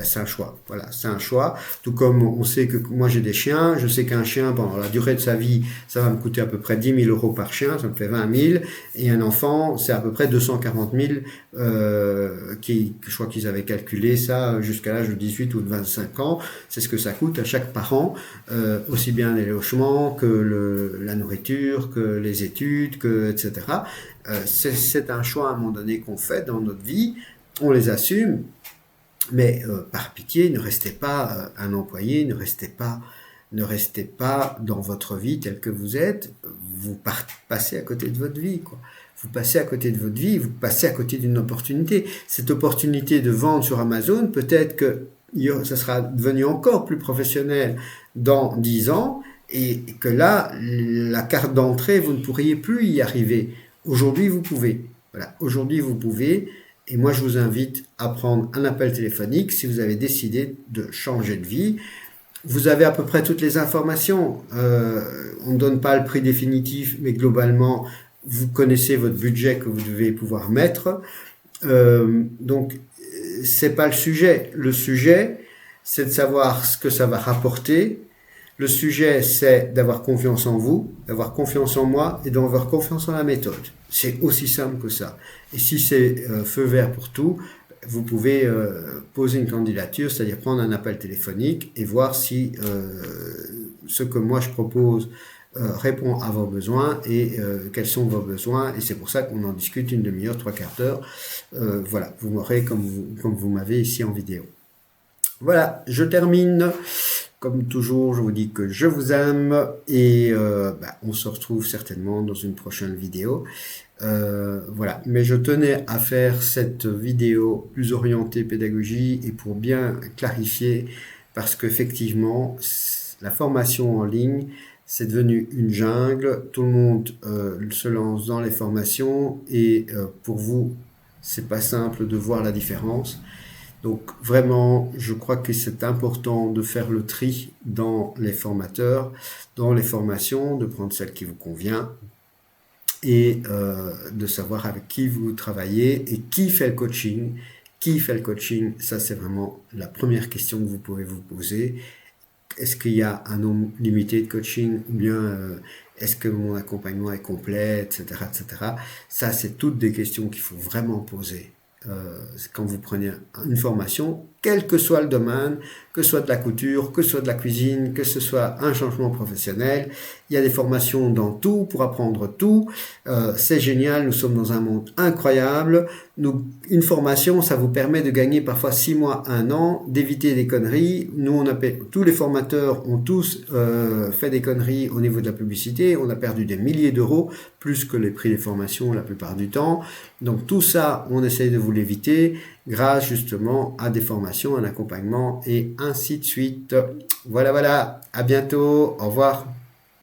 c'est un choix. Voilà, c'est un choix. Tout comme on sait que moi j'ai des chiens, je sais qu'un chien pendant la durée de sa vie ça va me coûter à peu près 10 000 € par chien, ça me fait 20 000, et un enfant c'est à peu près 240 000 je crois qu'ils avaient calculé ça jusqu'à l'âge de 18 ou de 25 ans, c'est ce que ça coûte à chaque parent, aussi bien les logements que la nourriture, que les études, etc. C'est un choix à un moment donné qu'on fait dans notre vie, on les assume, mais par pitié, ne restez pas un employé, ne restez pas dans votre vie telle que vous êtes, vous passez à côté de votre vie, quoi. Vous passez à côté de votre vie, vous passez à côté d'une opportunité. Cette opportunité de vendre sur Amazon, peut-être que ça sera devenu encore plus professionnel dans 10 ans, et que là, la carte d'entrée, vous ne pourriez plus y arriver. Aujourd'hui, vous pouvez. Voilà, aujourd'hui, vous pouvez. Et moi, je vous invite à prendre un appel téléphonique si vous avez décidé de changer de vie. Vous avez à peu près toutes les informations. On ne donne pas le prix définitif, mais globalement, vous connaissez votre budget que vous devez pouvoir mettre. Donc, c'est pas le sujet. Le sujet, c'est de savoir ce que ça va rapporter. Le sujet, c'est d'avoir confiance en vous, d'avoir confiance en moi et d'avoir confiance en la méthode. C'est aussi simple que ça. Et si c'est feu vert pour tout, vous pouvez poser une candidature, c'est-à-dire prendre un appel téléphonique et voir si ce que moi je propose répond à vos besoins et quels sont vos besoins. Et c'est pour ça qu'on en discute une demi-heure, 3/4 d'heure. Voilà, vous m'aurez comme vous m'avez ici en vidéo. Voilà, je termine. Comme toujours, je vous dis que je vous aime et on se retrouve certainement dans une prochaine vidéo. Voilà, mais je tenais à faire cette vidéo plus orientée pédagogie et pour bien clarifier, parce qu'effectivement, la formation en ligne, c'est devenu une jungle. Tout le monde se lance dans les formations et pour vous, c'est pas simple de voir la différence. Donc vraiment, je crois que c'est important de faire le tri dans les formateurs, dans les formations, de prendre celle qui vous convient et de savoir avec qui vous travaillez et qui fait le coaching. Qui fait le coaching, ça c'est vraiment la première question que vous pouvez vous poser. Est-ce qu'il y a un nombre limité de coaching ou bien est-ce que mon accompagnement est complet, etc., etc. Ça, c'est toutes des questions qu'il faut vraiment poser. Quand vous prenez une formation, quel que soit le domaine, que ce soit de la couture, que ce soit de la cuisine, que ce soit un changement professionnel, il y a des formations dans tout pour apprendre tout. C'est génial, nous sommes dans un monde incroyable. Une formation, ça vous permet de gagner parfois 6 mois, 1 an, d'éviter des conneries. Nous, tous les formateurs ont tous fait des conneries au niveau de la publicité. On a perdu des milliers d'euros, plus que les prix des formations la plupart du temps. Donc tout ça, on essaye de vous l'éviter grâce justement à des formations, un accompagnement et ainsi de suite. Voilà, à bientôt, au revoir.